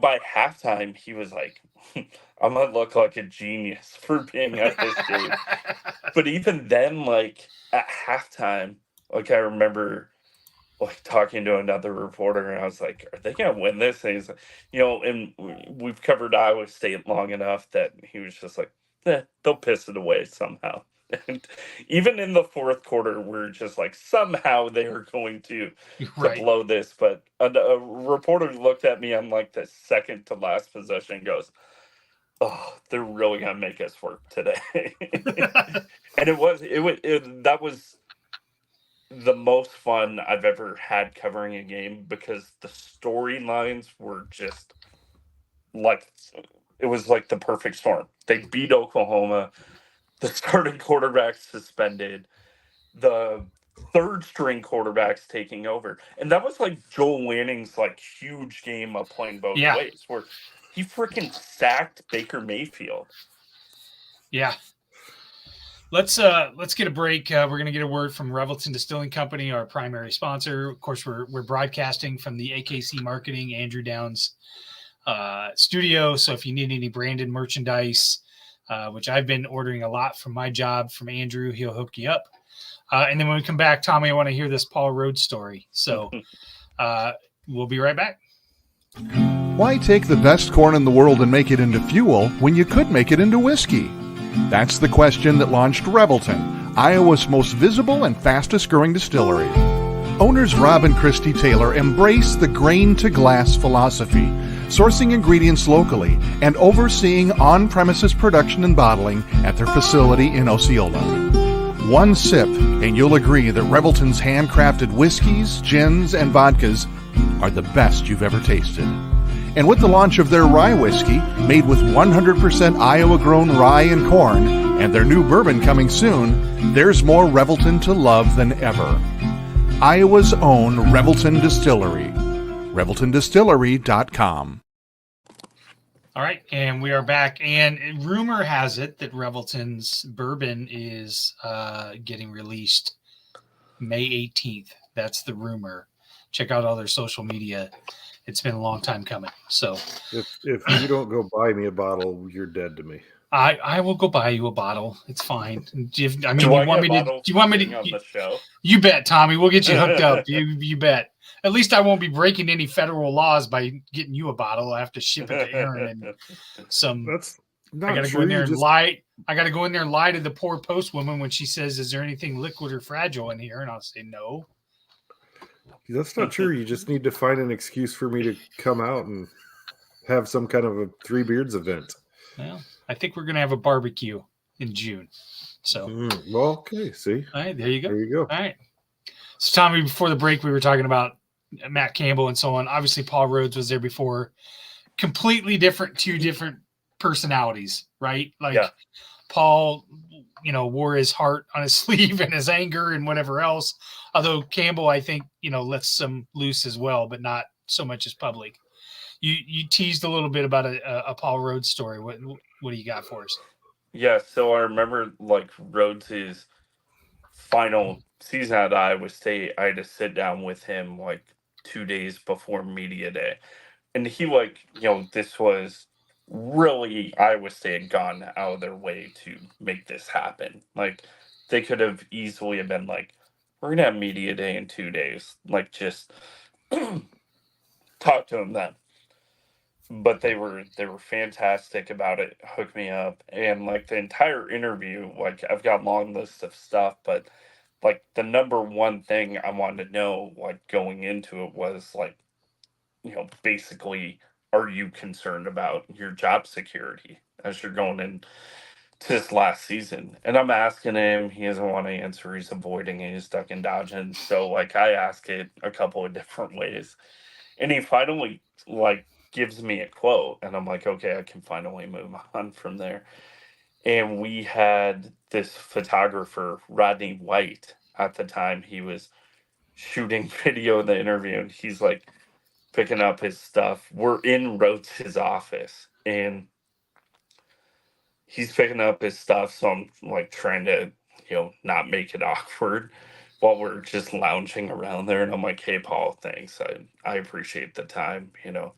by halftime, he was like, I'm gonna look like a genius for being at this game. But even then, like at halftime, like I remember like talking to another reporter, and I was like, are they gonna win this? And he's like, and we've covered Iowa State long enough that he was just like, they'll piss it away somehow. And even in the fourth quarter, we're just like, somehow they are going to blow this. But a reporter looked at me on like the second to last possession and goes, oh, they're really gonna make us work today. And that was the most fun I've ever had covering a game because the storylines were just like, it was like the perfect storm. They beat Oklahoma, the starting quarterback suspended, the third string quarterbacks taking over. And that was like Joel Lanning's like huge game of playing both Yeah. ways, where he freaking sacked Baker Mayfield. Yeah. Let's get a break. We're gonna get a word from Revelton Distilling Company, our primary sponsor. Of course, we're broadcasting from the AKC Marketing Andrew Downs studio. So if you need any branded merchandise, which I've been ordering a lot from my job from Andrew, he'll hook you up. And then when we come back, Tommy, I want to hear this Paul Rhodes story. So we'll be right back. Why take the best corn in the world and make it into fuel when you could make it into whiskey? That's the question that launched Revelton, Iowa's most visible and fastest growing distillery. Owners Rob and Christy Taylor embrace the grain-to-glass philosophy, sourcing ingredients locally and overseeing on-premises production and bottling at their facility in Osceola. One sip, and you'll agree that Revelton's handcrafted whiskeys, gins, and vodkas are the best you've ever tasted. And with the launch of their rye whiskey, made with 100% Iowa-grown rye and corn, and their new bourbon coming soon, there's more Revelton to love than ever. Iowa's own Revelton Distillery. ReveltonDistillery.com. All right, and we are back. And rumor has it that Revelton's bourbon is getting released May 18th. That's the rumor. Check out all their social media. It's been a long time coming. So if you don't go buy me a bottle, you're dead to me. I will go buy you a bottle. It's fine. Do you want me to on the show? You bet, Tommy. We'll get you hooked up. You bet. At least I won't be breaking any federal laws by getting you a bottle. I have to ship it to Aaron and some. That's not I got to true. go in there and lie. I got to go in there and lie to the poor post woman when she says, "Is there anything liquid or fragile in here?" And I'll say no. That's not true. You just need to find an excuse for me to come out and have some kind of a Three Beards event. Well, I think we're gonna have a barbecue in June. So, well, okay. See, all right, there you go. There you go. All right. So, Tommy, before the break, we were talking about Matt Campbell and so on. Obviously, Paul Rhodes was there before. Completely different, two different personalities, right? Like Paul, wore his heart on his sleeve and his anger and whatever else. Although Campbell, I think, lets some loose as well, but not so much as public. You teased a little bit about a Paul Rhodes story. What do you got for us? Yeah, so I remember like Rhodes' final season at Iowa State. I had to sit down with him like 2 days before media day, and he this was really Iowa State had gone out of their way to make this happen. Like they could have easily have been like, we're gonna have media day in 2 days. Like just talk to him then. But they were fantastic about it, hooked me up, and like the entire interview, like I've got a long list of stuff, but like the number one thing I wanted to know, like going into it was like, basically, are you concerned about your job security as you're going in to this last season? And I'm asking him, he doesn't want to answer, he's avoiding it, he's ducking dodging. So like I ask it a couple of different ways. And he finally like gives me a quote, and I'm like, okay, I can finally move on from there. And we had this photographer, Rodney White, at the time. He was shooting video of the interview, and he's like picking up his stuff. We're in Rhodes' office, and he's picking up his stuff. So I'm like trying to, not make it awkward while we're just lounging around there. And I'm like, hey, Paul, thanks. I appreciate the time, You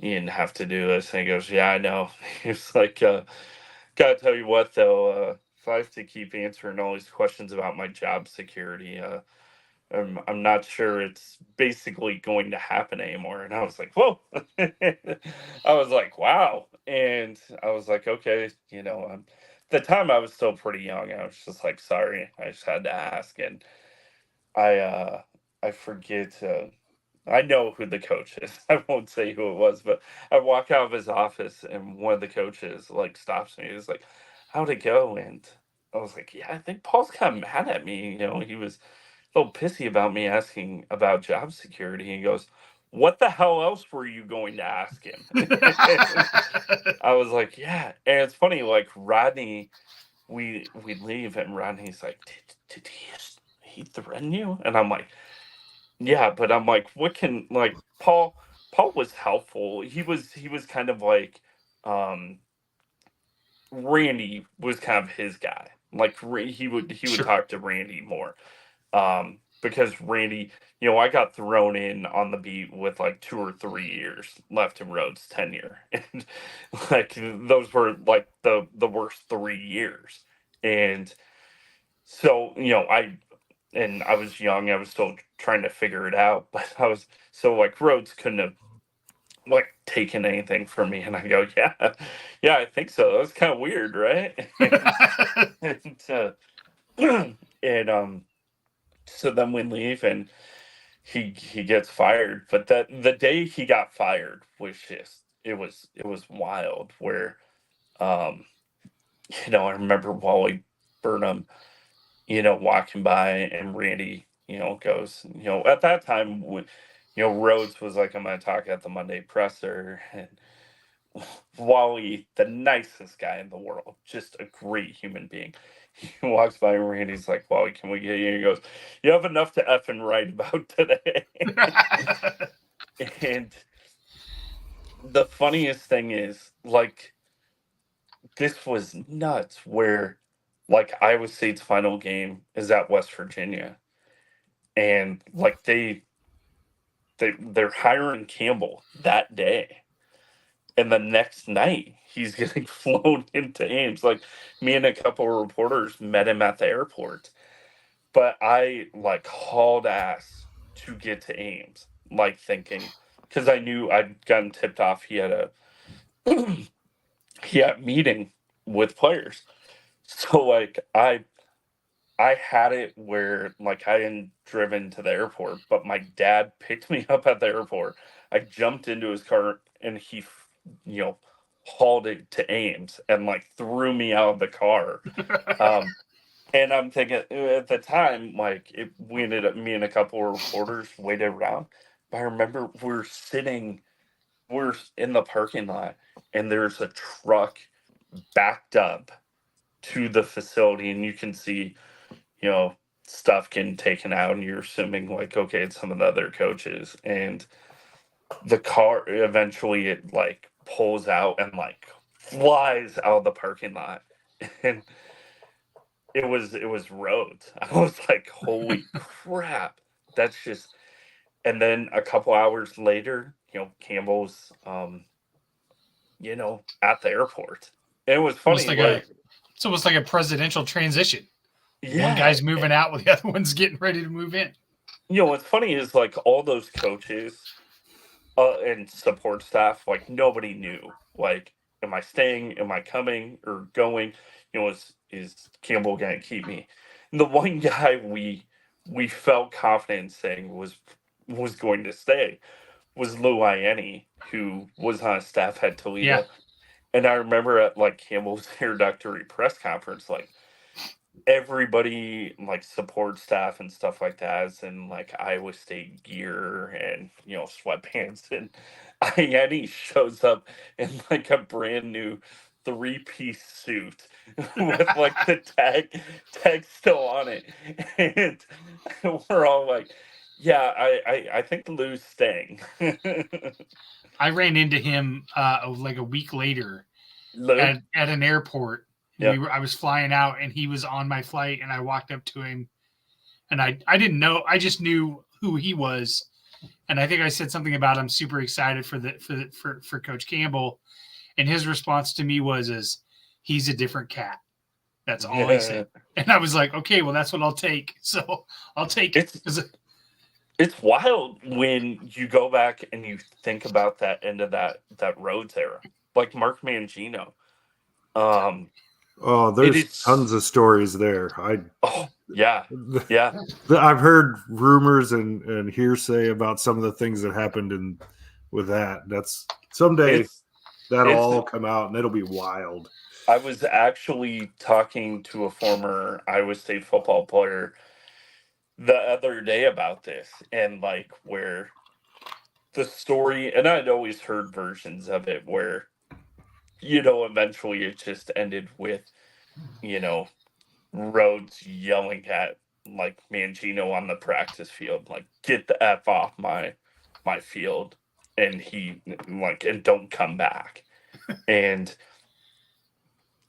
didn't have to do this. And he goes, yeah, I know. He's like, gotta tell you what, though, if I have to keep answering all these questions about my job security, I'm not sure it's basically going to happen anymore. And I was like, whoa. I was like, wow. And I was like, okay, at the time I was still pretty young. I was just like, sorry, I just had to ask. And I forget, I know who the coach is. I won't say who it was, but I walk out of his office and one of the coaches like stops me. He's like, how'd it go? And I was like, yeah, I think Paul's kind of mad at me. He was a little pissy about me asking about job security. He goes, what the hell else were you going to ask him? I was like, yeah. And it's funny, like Rodney, we leave and Rodney's like, did he threaten you? And I'm like, yeah, but I'm like, what can, like, Paul was helpful. He was kind of like, um, Randy was kind of his guy. Like, he would Sure. talk to Randy more. Because Randy, I got thrown in on the beat with like 2 or 3 years left in Rhodes' tenure, and like those were like the worst 3 years. And so, I was young, I was still trying to figure it out, but I was so like Rhodes couldn't have like taken anything from me, and I go, yeah, yeah, I think so. That was kind of weird, right? And, and so then we leave, and he gets fired. But the day he got fired was just it was wild. Where um I remember Wally Burnham, walking by, and Randy, goes, at that time when Rhodes was like, I'm gonna talk at the Monday presser, and Wally, the nicest guy in the world, just a great human being. He walks by and Randy's like, Wally, can we get you? And he goes, you have enough to effing write about today. And the funniest thing is, like, this was nuts where, like, Iowa State's final game is at West Virginia. And, like, they're hiring Campbell that day. And the next night, he's getting flown into Ames. Like, me and a couple of reporters met him at the airport. But I, like, hauled ass to get to Ames, like, thinking, because I knew I'd gotten tipped off he had a meeting with players. So, like, I had it where, like, I hadn't driven to the airport, but my dad picked me up at the airport. I jumped into his car, and he, hauled it to Ames and, like, threw me out of the car. And I'm thinking, at the time, like, we ended up, me and a couple of reporters waited around. But I remember we're in the parking lot, and there's a truck backed up to the facility, and you can see, you know, stuff getting taken out, and you're assuming, like, okay, it's some of the other coaches. And the car eventually, it like pulls out and like flies out of the parking lot. And it was Rhodes. I was like, holy crap. That's just, and then a couple hours later, Campbell's at the airport. And it was Almost funny, like like, it's almost like a presidential transition. One yeah. guy's moving out while the other one's getting ready to move in. What's funny is, like, all those coaches and support staff, like, nobody knew, like, am I staying, am I coming or going, is Campbell gonna keep me? And the one guy we felt confident in saying was going to stay was Lou Ianni, who was on staff at Yeah. Toledo. And I remember at, like, Campbell's introductory press conference, like, everybody, like, support staff and stuff like that is in, like, Iowa State gear and, sweatpants. And Ianni shows up in, like, a brand new 3-piece suit with, like, the tag still on it. And we're all like, yeah, I think Lou's staying. I ran into him like a week later Lou? at an airport. Yeah. I was flying out, and he was on my flight, and I walked up to him, and I didn't know. I just knew who he was, and I think I said something about I'm super excited for Coach Campbell, and his response to me was, he's a different cat. That's all I said. And I was like, okay, well, that's what I'll take. So I'll take it. It's wild when you go back and you think about that end of that Rhodes era, like Mark Mangino. There's tons of stories there. Yeah. I've heard rumors and hearsay about some of the things that happened with that. That's someday that'll all come out, and it'll be wild. I was actually talking to a former Iowa State football player the other day about this, and, like, where the story, and I'd always heard versions of it where, eventually it just ended with, Rhodes yelling at like Mangino on the practice field, like get the F off my field, and he and don't come back, and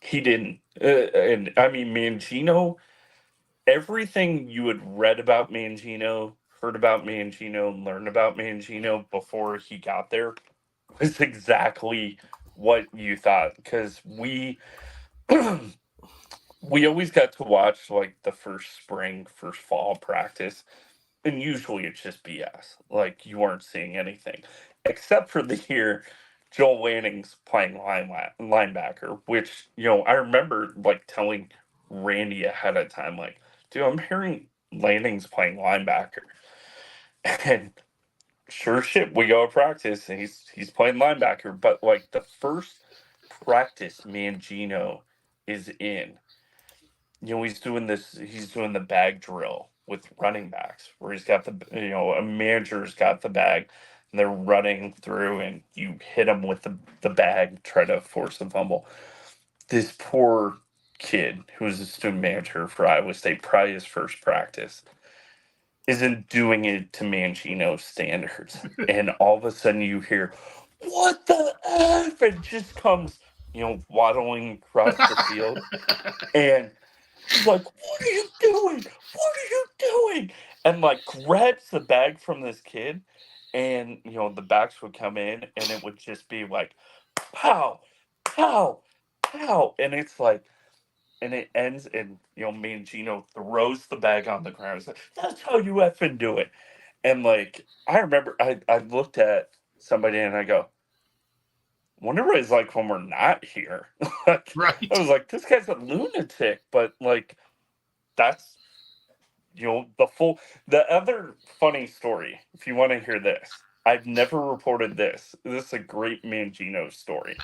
he didn't. And I mean Mangino, everything you had read about Mangino, heard about Mangino, and learned about Mangino before he got there was exactly what you thought, because we we always got to watch like the first fall practice, and usually it's just BS. Like you weren't seeing anything, except for the year Joel Lanning's playing linebacker, which I remember like telling Randy ahead of time, like, dude, I'm hearing Lanning's playing linebacker, and sure shit, we go to practice and he's playing linebacker, but like the first practice Mangino is in, he's doing the bag drill with running backs where he's got a manager's got the bag and they're running through and you hit him with the bag, try to force a fumble. This poor kid who's a student manager for Iowa State, probably his first practice, isn't doing it to Mangino standards. And all of a sudden you hear, what the F? It just comes, waddling across the field. And he's like, what are you doing? What are you doing? And like grabs the bag from this kid. And, the backs would come in and it would just be like, pow, pow, pow. And it's like, and it ends and Mangino throws the bag on the ground. It's like, that's how you effing do it. And like I remember I looked at somebody and I go, wonder what it's like when we're not here. Like, Right. I was like, this guy's a lunatic, but like that's the other funny story, if you want to hear this. I've never reported this. This is a great Mangino story.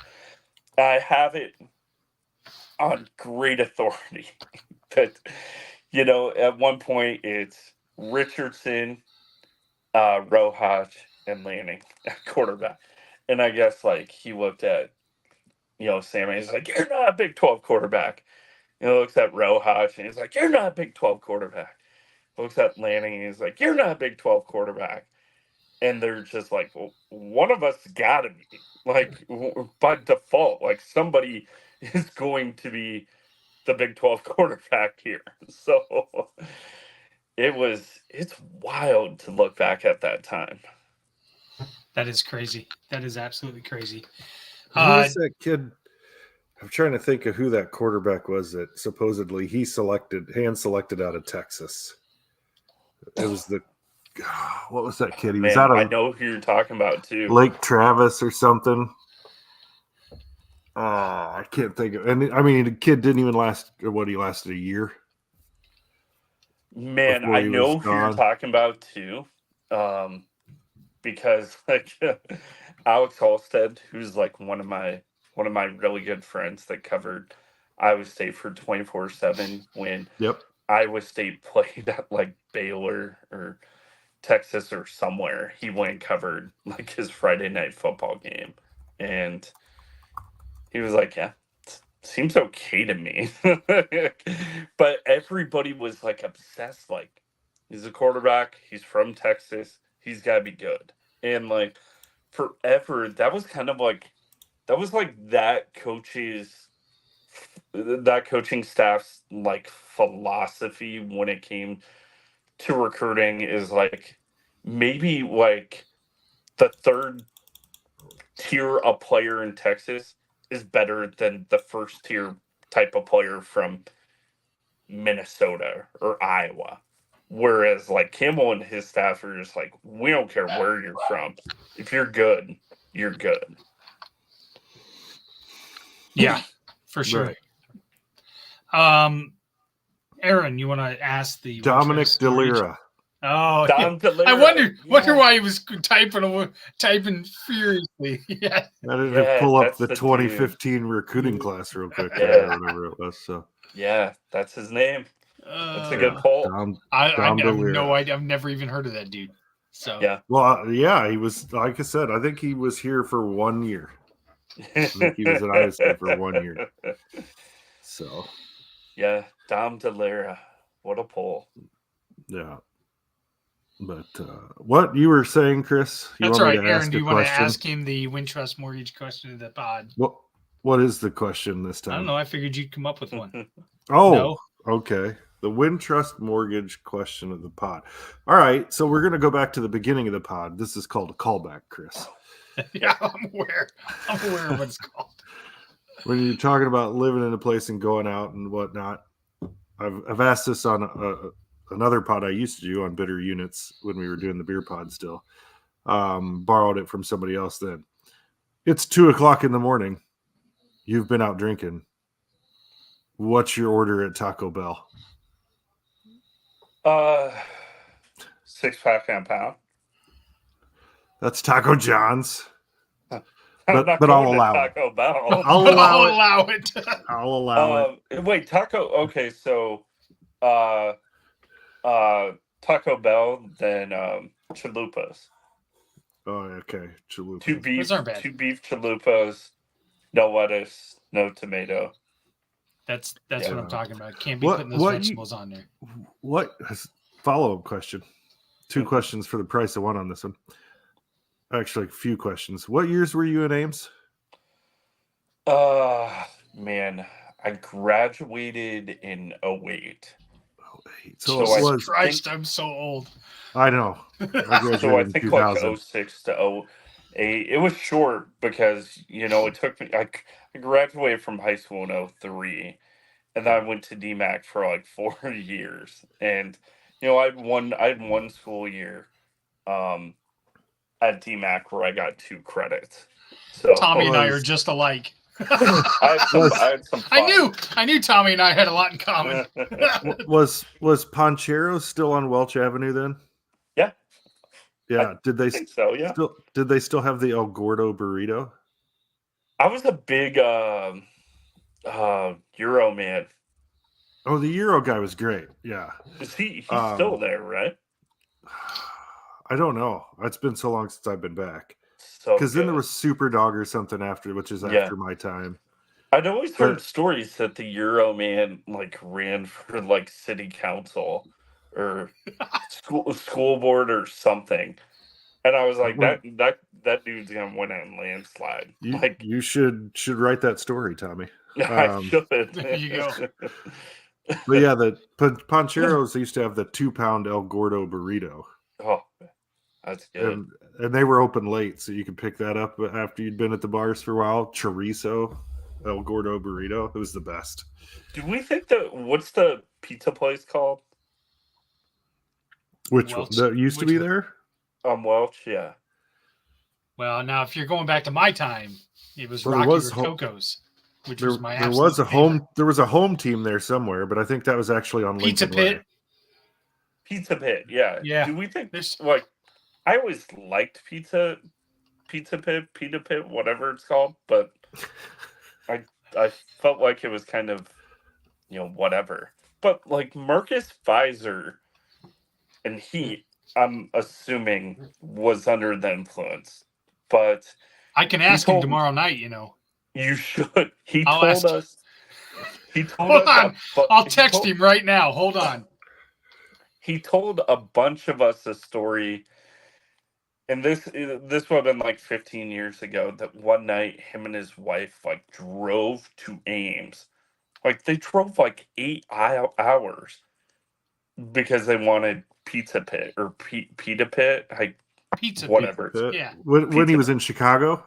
I have it on great authority that at one point it's Richardson, Rojas, and Lanning at quarterback, and I guess like he looked at Sam and he's like, you're not a Big 12 quarterback. He looks at Rojas and he's like, you're not a Big 12 quarterback. He looks at Lanning and he's like, you're not a Big 12 quarterback. And they're just like, well, one of us got to be, like, by default, like somebody is going to be the Big 12 quarterback here. So it's wild to look back at that time. That is crazy. That is absolutely crazy. Who was that kid? I'm trying to think of who that quarterback was that supposedly he hand selected out of Texas. It was what was that kid? He was out of, I know who you're talking about too. Lake Travis or something. I can't think of. And I mean, the kid didn't even last. He lasted a year. Man, I know who you're talking about too, because like Alex Halstead, who's like one of my really good friends that covered Iowa State for 24/7 when Iowa State played at like Baylor or Texas or somewhere. He went and covered like his Friday night football game, and he was like, yeah, seems okay to me. But everybody was like obsessed, like, he's a quarterback, he's from Texas, he's got to be good. And like forever, that was that coaching staff's like philosophy when it came to recruiting, is like maybe like the third tier of player in Texas is better than the first tier type of player from Minnesota or Iowa. Whereas like Kimmel and his staff are just like, we don't care where you're from. If you're good, you're good. Yeah, for sure. Right. Aaron, you want to ask the Dominic DeLira? Oh, yeah. I wonder why he was typing furiously. Yeah. I had to pull up the 2015 recruiting class real quick, or whatever it was. So yeah, that's his name. That's a good poll. I have no idea. I've never even heard of that dude. So yeah, well, yeah, he was, like I said, I think he was here for 1 year. I think he was at Iowa State for 1 year. So yeah, Dom DeLira, what a poll. Yeah. But what you were saying, Chris? You That's want right, me to Aaron. ask Do a you want to question? ask him the Wintrust mortgage question of the pod? What is the question this time? I don't know. I figured you'd come up with one. Oh, No. Okay. The Wintrust mortgage question of the pod. All right. So we're going to go back to the beginning of the pod. This is called a callback, Chris. Yeah, I'm aware. I'm aware of what it's called. When you're talking about living in a place and going out and whatnot, I've asked this on another pod I used to do on bitter units when we were doing the beer pod still. Borrowed it from somebody else then. It's 2:00 in the morning. You've been out drinking. What's your order at Taco Bell? 6-pack and a pound. That's Taco John's. I'm not but going I'll to allow it. Taco Bell. I'll allow it. allow it. I'll allow it. Wait, taco. Okay, so Taco Bell, then chalupas. Oh, okay. Chalupa. Two beef aren't bad. chalupas, no lettuce, no tomato. That's Yeah. what I'm talking about. Can't be What- putting those what you- vegetables on there. What follow-up question? Two questions for the price of one on this one. Actually, a few questions. What years were you in Ames? Man, I graduated in 08. So So it I- was. Christ, I'm so old. I know. I graduated So I in think like 2000. 06 to 08. It was short because, it took me, I graduated from high school in 03. And then I went to DMAC for like 4 years. And, I had one school year at DMAC where I got 2 credits. So Tommy and I was- are just alike. I had some fun. I knew Tommy and I had a lot in common. Was Poncheros still on Welch Avenue then? Yeah. Yeah. Did they I think so, yeah. still have the El Gordo burrito? I was a big Euro man. Oh, the Euro guy was great. Yeah. Is he's still there, right? I don't know. It's been so long since I've been back. So Because then there good. was Super Dog or something after, which is Yeah. after my time. I'd always heard But- stories that the Euro man like ran for like city council or school board or something, and I was like, that dude's gonna win a landslide. You should write that story, Tommy. I should. There you go. But yeah, the Poncheros used to have the 2-pound El Gordo burrito. Oh, that's good. And they were open late, so you could pick that up after you'd been at the bars for a while. Chorizo, El Gordo burrito. It was the best. Do we think what's the pizza place called? Which Welch. one? That used to Which be one? there? Welch, yeah. Well, now if you're going back to my time, it was Well, there Rocky was Rococo's, which There, was my there absolute was a favorite. home. There was a home team there somewhere, but I think that was actually on Pizza Lincoln Way. Pit. Pizza Pit, yeah. Yeah. Do we think There's- like I always liked Pizza Pit, whatever it's called, but I felt like it was kind of whatever. But like Marcus Pfizer and he, I'm assuming, was under the influence. But I can ask him told- tomorrow night. you should. He I'll told ask- us. He told Hold us. on. I'll text him right now. Hold on. He told a bunch of us a story, and this would have been like 15 years ago. That one night, him and his wife like drove to Ames, like they drove like 8 hours because they wanted Pizza Pit or Pita Pit, like Pizza whatever. Pit. Yeah. When he Pizza was in Chicago.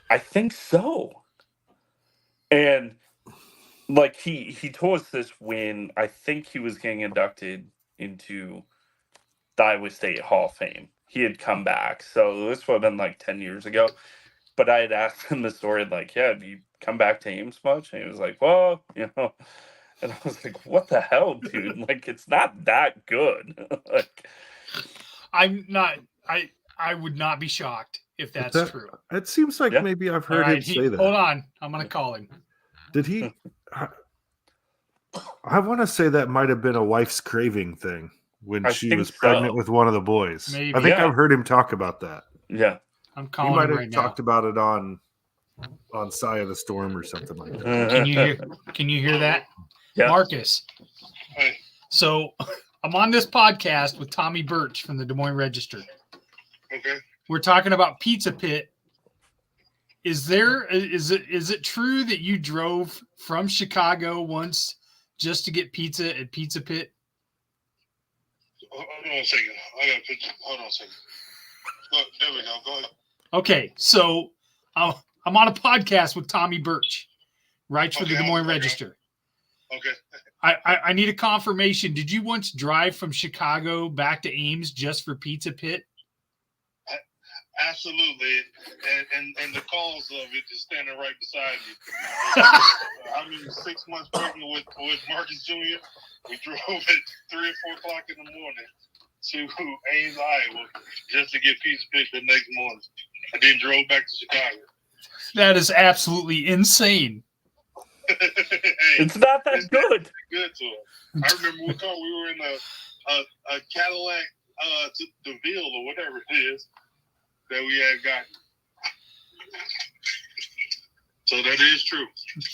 I think so. And like he told us this when I think he was getting inducted into the Iowa State Hall of Fame. He had come back. So this would have been like 10 years ago. But I had asked him the story, like, yeah, do you come back to Ames much? And he was like, well, and I was like, what the hell, dude? Like, it's not that good. Like, I'm not. I would not be shocked if that's true. It seems like Yeah. maybe I've All heard right, him say that. hold on. I'm gonna call him. Did he? I want to say that might have been a wife's craving thing when I she think was pregnant so. with one of the boys. Maybe. I think Yeah. I've heard him talk about that. yeah. I'm He calling might him have right talked about it on Sigh of the Storm or something like that. now. Can you hear? Can you hear that, Yeah. Marcus? So I'm on this podcast with Tommy Birch from the Des Moines Register. Okay. We're talking about Pizza Pit. Is it true that you drove from Chicago once just to get pizza at Pizza Pit? Hold on a second. I got a picture. Hold on a second. There we go. Go ahead. Okay, so I'm on a podcast with Tommy Birch, writes for the Des Moines Register. Okay. I need a confirmation. Did you once drive from Chicago back to Ames just for Pizza Pit? Absolutely. And the cause of it is standing right beside you. I mean, 6 months pregnant with Marcus Jr. We drove at 3 or 4 o'clock in the morning to Ames, Iowa, just to get Pizza Pit the next morning. And then drove back to Chicago. That is absolutely insane. Hey, It's not that good. Good to us. I remember we were in a Cadillac DeVille or whatever it is that we had gotten. So that is true.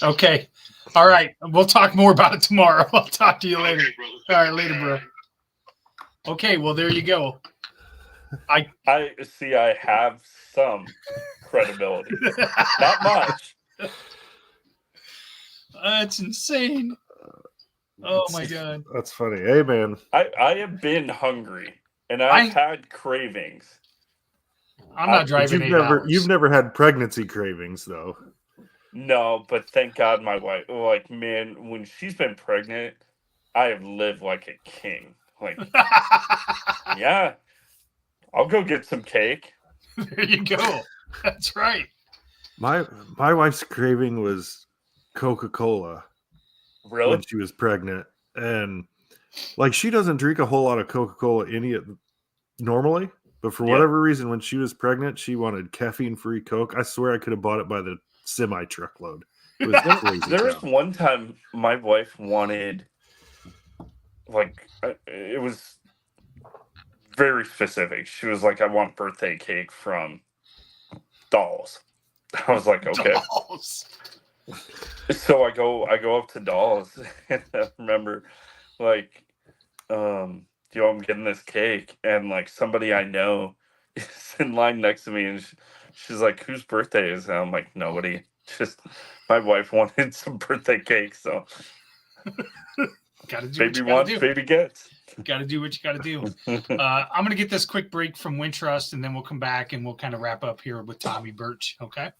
Okay. All right. We'll talk more about it tomorrow. I'll talk to you later. Okay, brother. All right, later, bro. Okay, well, there you go. I see. I have some credibility, not much. That's insane. Oh my god. That's funny. Hey, man. I have been hungry and I've had cravings. I'm not driving 8 hours. You've never had pregnancy cravings, though. No, but thank God my wife. Like, man, when she's been pregnant, I have lived like a king. Like, yeah, I'll go get some cake. There you go. That's right. My wife's craving was Coca-Cola Really? when she was pregnant, and like she doesn't drink a whole lot of Coca-Cola normally, but for whatever reason, when she was pregnant, she wanted caffeine-free Coke. I swear I could have bought it by the semi-truckload. It was crazy. There was one time my wife wanted, like, it was very specific. She was like, "I want birthday cake from Dolls." I was like, "Okay." Dolls. So I go up to Dolls, and I remember, like, I'm getting this cake, and like somebody I know is in line next to me, and she's like, "Whose birthday is it?" I'm like, "Nobody. Just my wife wanted some birthday cake, so Gotta do baby wants, baby gets." Gotta do what you gotta do. I'm gonna get this quick break from Wintrust, and then we'll come back and we'll kind of wrap up here with Tommy Birch. Okay.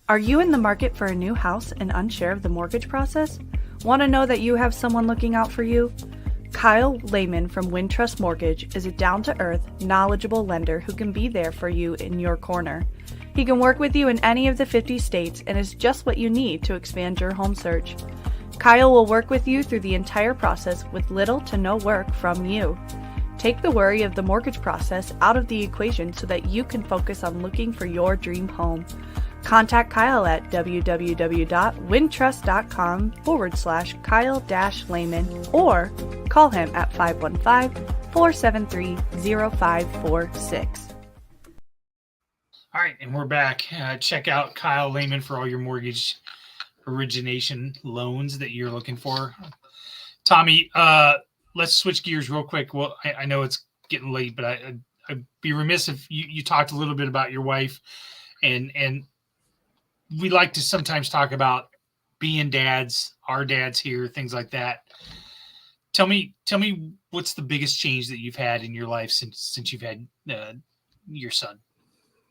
Are you in the market for a new house and unsure of the mortgage process? Want to know that you have someone looking out for you? Kyle Lehman from Wintrust Mortgage is a down-to-earth, knowledgeable lender who can be there for you in your corner. He can work with you in any of the 50 states and is just what you need to expand your home search. Kyle will work with you through the entire process with little to no work from you. Take the worry of the mortgage process out of the equation so that you can focus on looking for your dream home. Contact Kyle at www.wintrust.com/Kyle-Lehman or call him at 515-473-0546. All right, and we're back. Check out Kyle Lehman for all your mortgage origination loans that you're looking for. Tommy, let's switch gears real quick. Well, I know it's getting late, but I'd be remiss if you talked a little bit about your wife, and we like to sometimes talk about being dads, our dads here, things like that. Tell me what's the biggest change that you've had in your life since you've had your son?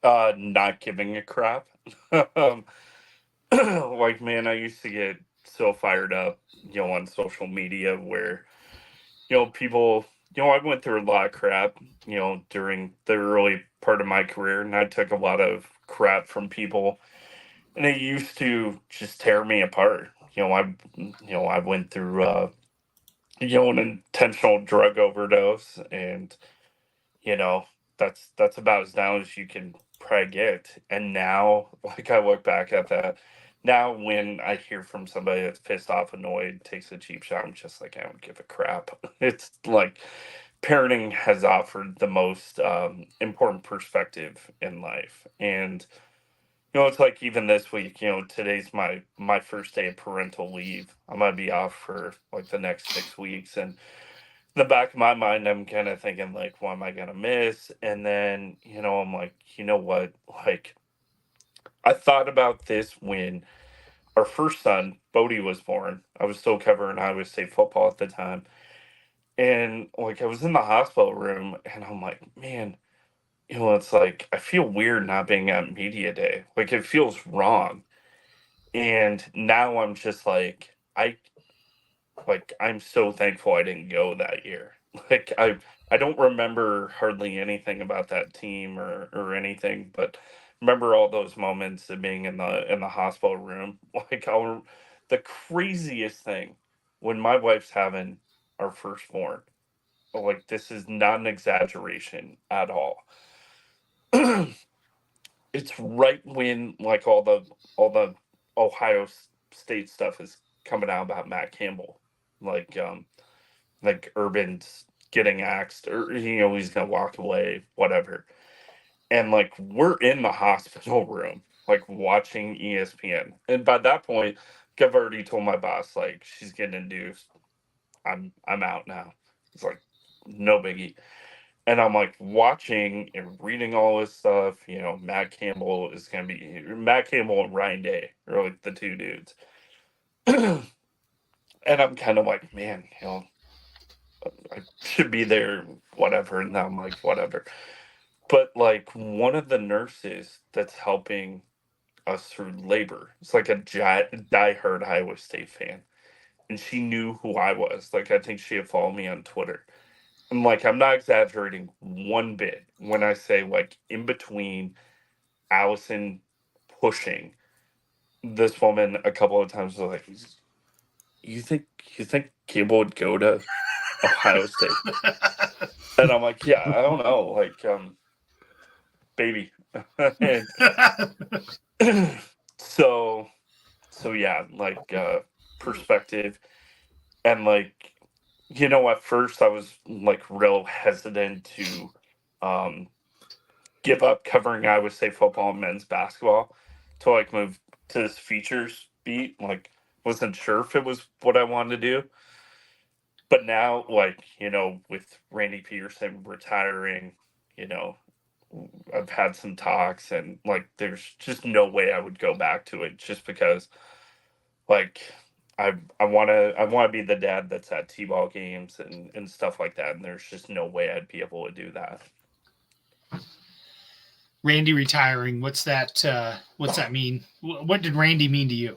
Not giving a crap. Like, man, I used to get so fired up, on social media where, people, I went through a lot of crap, during the early part of my career, and I took a lot of crap from people, and it used to just tear me apart. I went through, an intentional drug overdose, and, that's about as down as you can probably get. And now, like, I look back at that. Now, when I hear from somebody that's pissed off, annoyed, takes a cheap shot, I'm just like, I don't give a crap. It's like parenting has offered the most important perspective in life. And, it's like even this week, today's my first day of parental leave. I'm going to be off for like the next 6 weeks. And the back of my mind, I'm kind of thinking, like, what am I going to miss? And then, I'm like, you know what? Like, I thought about this when our first son, Bodie, was born. I was still covering Iowa State football at the time. And, like, I was in the hospital room, and I'm like, man, it's like, I feel weird not being at media day. Like, it feels wrong. And now I'm just I'm so thankful I didn't go that year. Like I don't remember hardly anything about that team or anything, but remember all those moments of being in the hospital room. The craziest thing when my wife's having our firstborn. Like, this is not an exaggeration at all. It's right when, like, all the Ohio State stuff is coming out about Matt Campbell, like Urban's getting axed, or he's gonna walk away, whatever. And, like, we're in the hospital room, like, watching ESPN, and by that point, I've already told my boss, like, she's getting induced. I'm out now. It's like, no biggie. And I'm, like, watching and reading all this stuff. Matt Campbell is going to be Matt Campbell and Ryan Day are, like, the two dudes. And I'm kind of like, man, I should be there, whatever. And I'm like, whatever. But, like, one of the nurses that's helping us through labor, it's like a diehard Iowa State fan. And she knew who I was. Like, I think she had followed me on Twitter. I'm like, I'm not exaggerating one bit when I say, like, in between Allison pushing this woman a couple of times was like, you think Cable would go to Ohio State? And I'm like, yeah, I don't know, like, baby. And so yeah, like, perspective. And, like, at first I was, like, real hesitant to give up covering Iowa State football and men's basketball to, like, move to this features beat. Like, wasn't sure if it was what I wanted to do. But now, like, with Randy Peterson retiring, you know, I've had some talks, and, like, there's just no way I would go back to it, just because, like, I want to be the dad that's at T-ball games and stuff like that, and there's just no way I'd be able to do that. Randy retiring, what's that mean? What did Randy mean to you?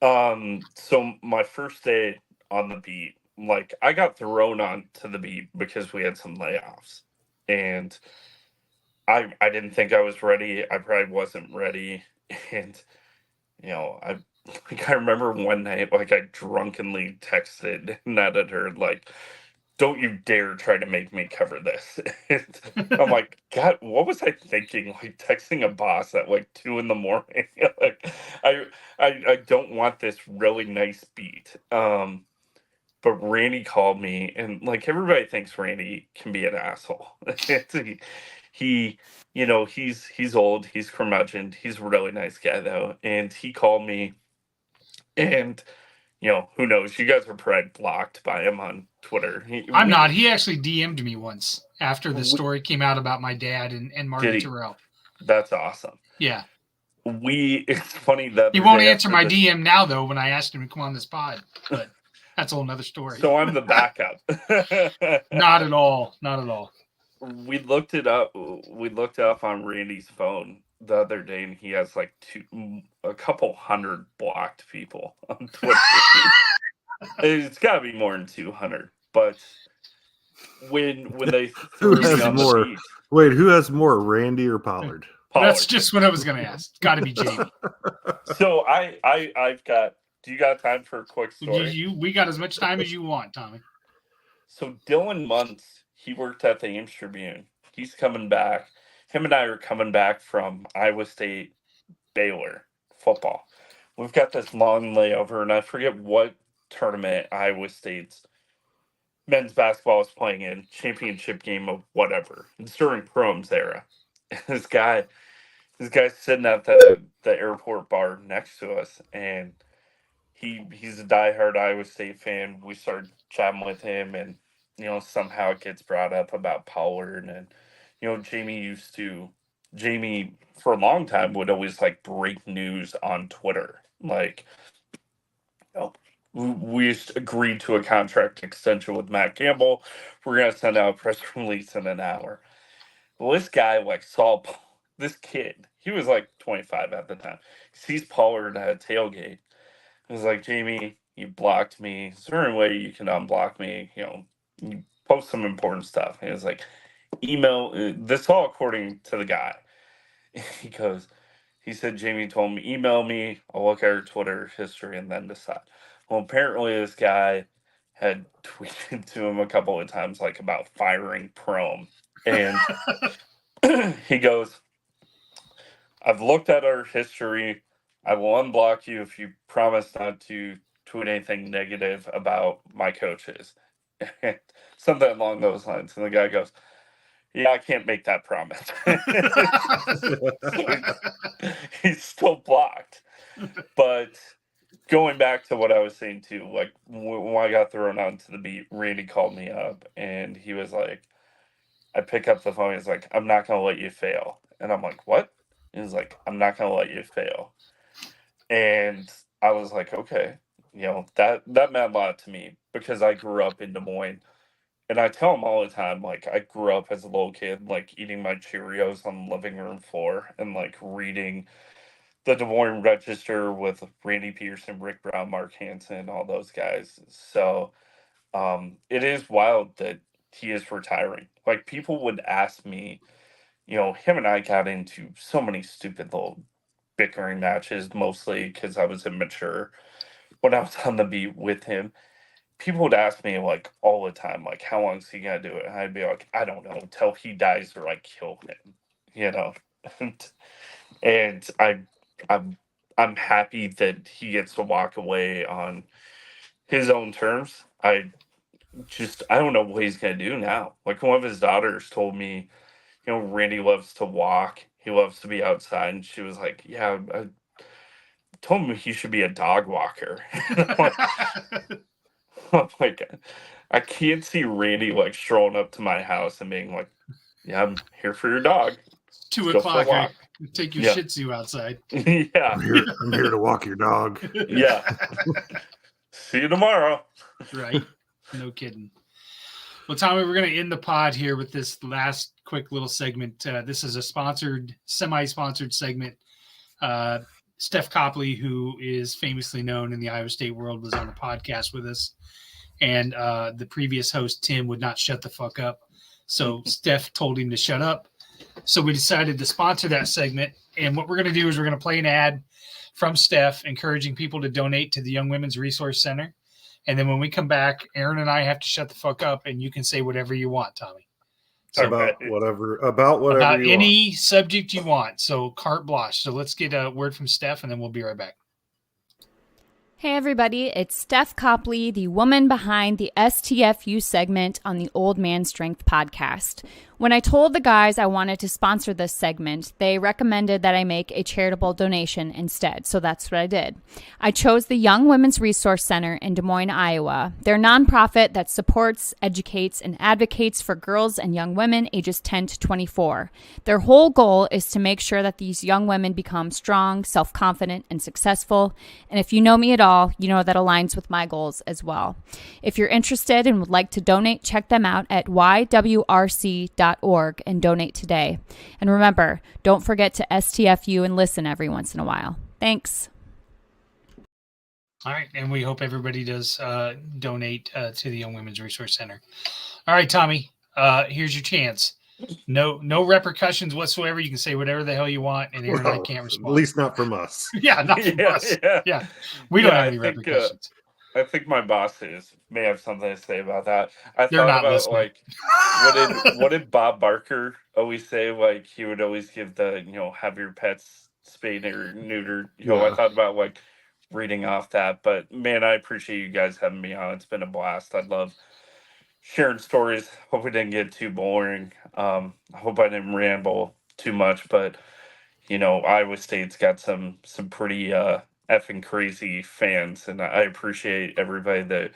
So my first day on the beat, like, I got thrown on to the beat because we had some layoffs, and I didn't think I was ready. I probably wasn't ready, and I remember one night, like, I drunkenly texted an editor, like, don't you dare try to make me cover this. And I'm like, God, what was I thinking? Like, texting a boss at, like, 2 in the morning. Like, I don't want this really nice beat. But Randy called me, and, like, everybody thinks Randy can be an asshole. he he's old, he's curmudgeon, he's a really nice guy, though. And he called me, and who knows? You guys were probably blocked by him on Twitter. I'm not. He actually DM'd me once after the story came out about my dad and Marty Terrell. That's awesome. Yeah. It's funny that he won't answer my DM now, though, when I asked him to come on this pod. But that's a whole nother story. So I'm the backup. Not at all. Not at all. We looked it up. We looked it up on Randy's phone the other day, and he has, like, a couple hundred blocked people on Twitter. It's got to be more than 200. But when they who has more? Wait, who has more, Randy or Pollard? That's just what I was going to ask. Got to be Jamie. So I've got. Do you got time for a quick story? We got as much time as you want, Tommy. So Dylan Muntz, he worked at the Ames Tribune. He's coming back. Him and I are coming back from Iowa State, Baylor football. We've got this long layover, and I forget what tournament Iowa State's men's basketball is playing in, championship game of whatever. It's during Prome's era. And this guy's sitting at the airport bar next to us, and he's a diehard Iowa State fan. We started chatting with him, and somehow it gets brought up about Pollard, and Jamie for a long time would always like break news on Twitter, like we agreed to a contract extension with Matt Campbell. We're gonna send out a press release in an hour. Well, this guy like saw this kid. He was like 25 at the time. Sees Pollard at a tailgate. He was like, Jamie, you blocked me. Is there any way you can unblock me? You post some important stuff. And he was like, email. This all according to the guy. He said, Jamie told me, email me. I'll look at her Twitter history and then decide. Well, apparently this guy had tweeted to him a couple of times, like about firing Prom. And he goes, I've looked at our history. I will unblock you if you promise not to tweet anything negative about my coaches. Something along those lines. And the guy goes, yeah, I can't make that promise. So he's still blocked. But going back to what I was saying too, like when I got thrown onto the beat, Randy called me up and he was like, I pick up the phone. He's like, I'm not going to let you fail. And I'm like, what? He's like, I'm not going to let you fail. And I was like, okay, that meant a lot to me because I grew up in Des Moines. And I tell him all the time, like, I grew up as a little kid, like, eating my Cheerios on the living room floor and, like, reading the Des Moines Register with Randy Peterson, Rick Brown, Mark Hansen, all those guys. So it is wild that he is retiring. Like, people would ask me, him and I got into so many stupid little bickering matches, mostly because I was immature when I was on the beat with him. People would ask me like all the time, like, how long is he gonna do it? And I'd be like, I don't know, until he dies or I kill him, and I'm happy that he gets to walk away on his own terms. I don't know what he's gonna do now. Like one of his daughters told me, Randy loves to walk, he loves to be outside, and she was like, yeah, I told him he should be a dog walker. I'm like, I can't see Randy like strolling up to my house and being like, yeah, I'm here for your dog. 2 o'clock, right? Take your Shih Tzu outside. Yeah. I'm here to walk your dog. Yeah. See you tomorrow. Right. No kidding. Well, Tommy, we're going to end the pod here with this last quick little segment. This is a semi-sponsored segment. Steph Copley, who is famously known in the Iowa State world, was on the podcast with us. And the previous host, Tim, would not shut the fuck up. So Steph told him to shut up. So we decided to sponsor that segment. And what we're going to do is we're going to play an ad from Steph encouraging people to donate to the Young Women's Resource Center. And then when we come back, Aaron and I have to shut the fuck up and you can say whatever you want, Tommy. So, about whatever you any want. Subject you want. So carte blanche. So let's get a word from Steph and then we'll be right back. Hey everybody, it's Steph Copley, the woman behind the STFU segment on the Old Man Strength podcast. When I told the guys I wanted to sponsor this segment, they recommended that I make a charitable donation instead, so that's what I did. I chose the Young Women's Resource Center in Des Moines, Iowa. They're a nonprofit that supports, educates, and advocates for girls and young women ages 10 to 24. Their whole goal is to make sure that these young women become strong, self-confident, and successful. And if you know me at all, you know that aligns with my goals as well. If you're interested and would like to donate, check them out at ywrc.org and donate today. And remember, don't forget to STFU and listen every once in a while. Thanks. All right, and we hope everybody does donate to the Young Women's Resource Center. All right, Tommy, here's your chance. No repercussions whatsoever. You can say whatever the hell you want, and Aaron and I can't respond. At least not from us. Yeah, not from us. Yeah. We don't have any repercussions. I think my bosses may have something to say about that. They're not listening. Like, what did Bob Barker always say? Like, he would always give the, have your pets spayed or neutered. I thought about like reading off that, but man, I appreciate you guys having me on. It's been a blast. I love sharing stories. Hope we didn't get too boring. I hope I didn't ramble too much, but Iowa State's got some pretty effing crazy fans, and I appreciate everybody that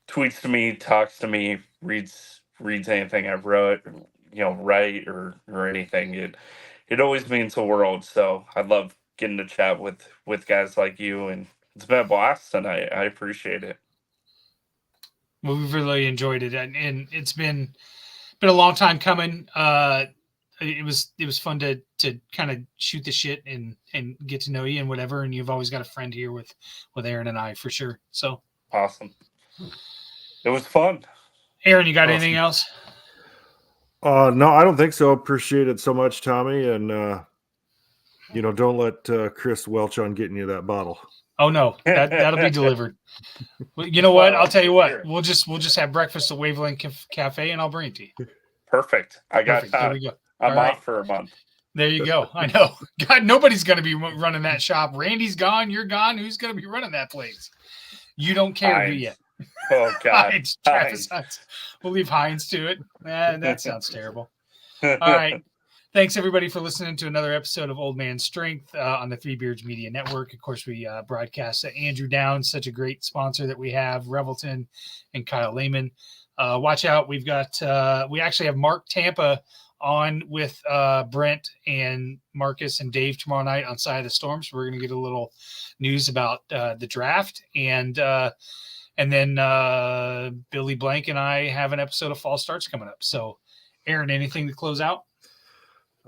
tweets to me, talks to me, reads anything I've wrote, write or anything. It always means the world. So I love getting to chat with guys like you, and it's been a blast, and I appreciate it. Well, we've really enjoyed it, and it's been a long time coming. It was fun to kind of shoot the shit and get to know you and whatever. And you've always got a friend here with Aaron and I for sure. So awesome. It was fun. Aaron, you got anything else? No, I don't think so. Appreciate it so much, Tommy. And, don't let Chris welch on getting you that bottle. Oh no, that'll be delivered. Well, you know what? I'll tell you what. We'll just have breakfast at Wavelength Cafe, and I'll bring it to you. Perfect. I got time. There we go. I'm off for a month. There you go. I know. God, nobody's going to be running that shop. Randy's gone. You're gone. Who's going to be running that place? You don't care, do you? Oh God. Hines, Travis Hines. We'll leave Hines to it. That sounds terrible. All right. Thanks, everybody, for listening to another episode of Old Man Strength on the Three Beards Media Network. Of course, we broadcast Andrew Downs, such a great sponsor that we have, Revelton and Kyle Lehman. Watch out. We actually have Mark Tampa on with Brent and Marcus and Dave tomorrow night on Side of the Storm. So we're going to get a little news about the draft. And then Billy Blank and I have an episode of Fall Starts coming up. So, Aaron, anything to close out?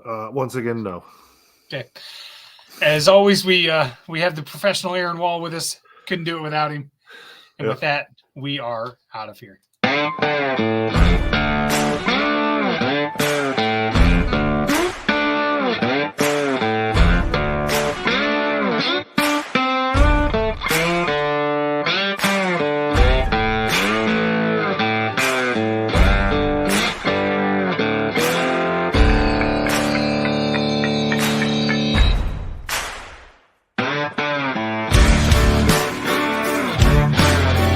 Once again, no. Okay. As always, we have the professional Aaron Wall with us. Couldn't do it without him. And with that, we are out of here.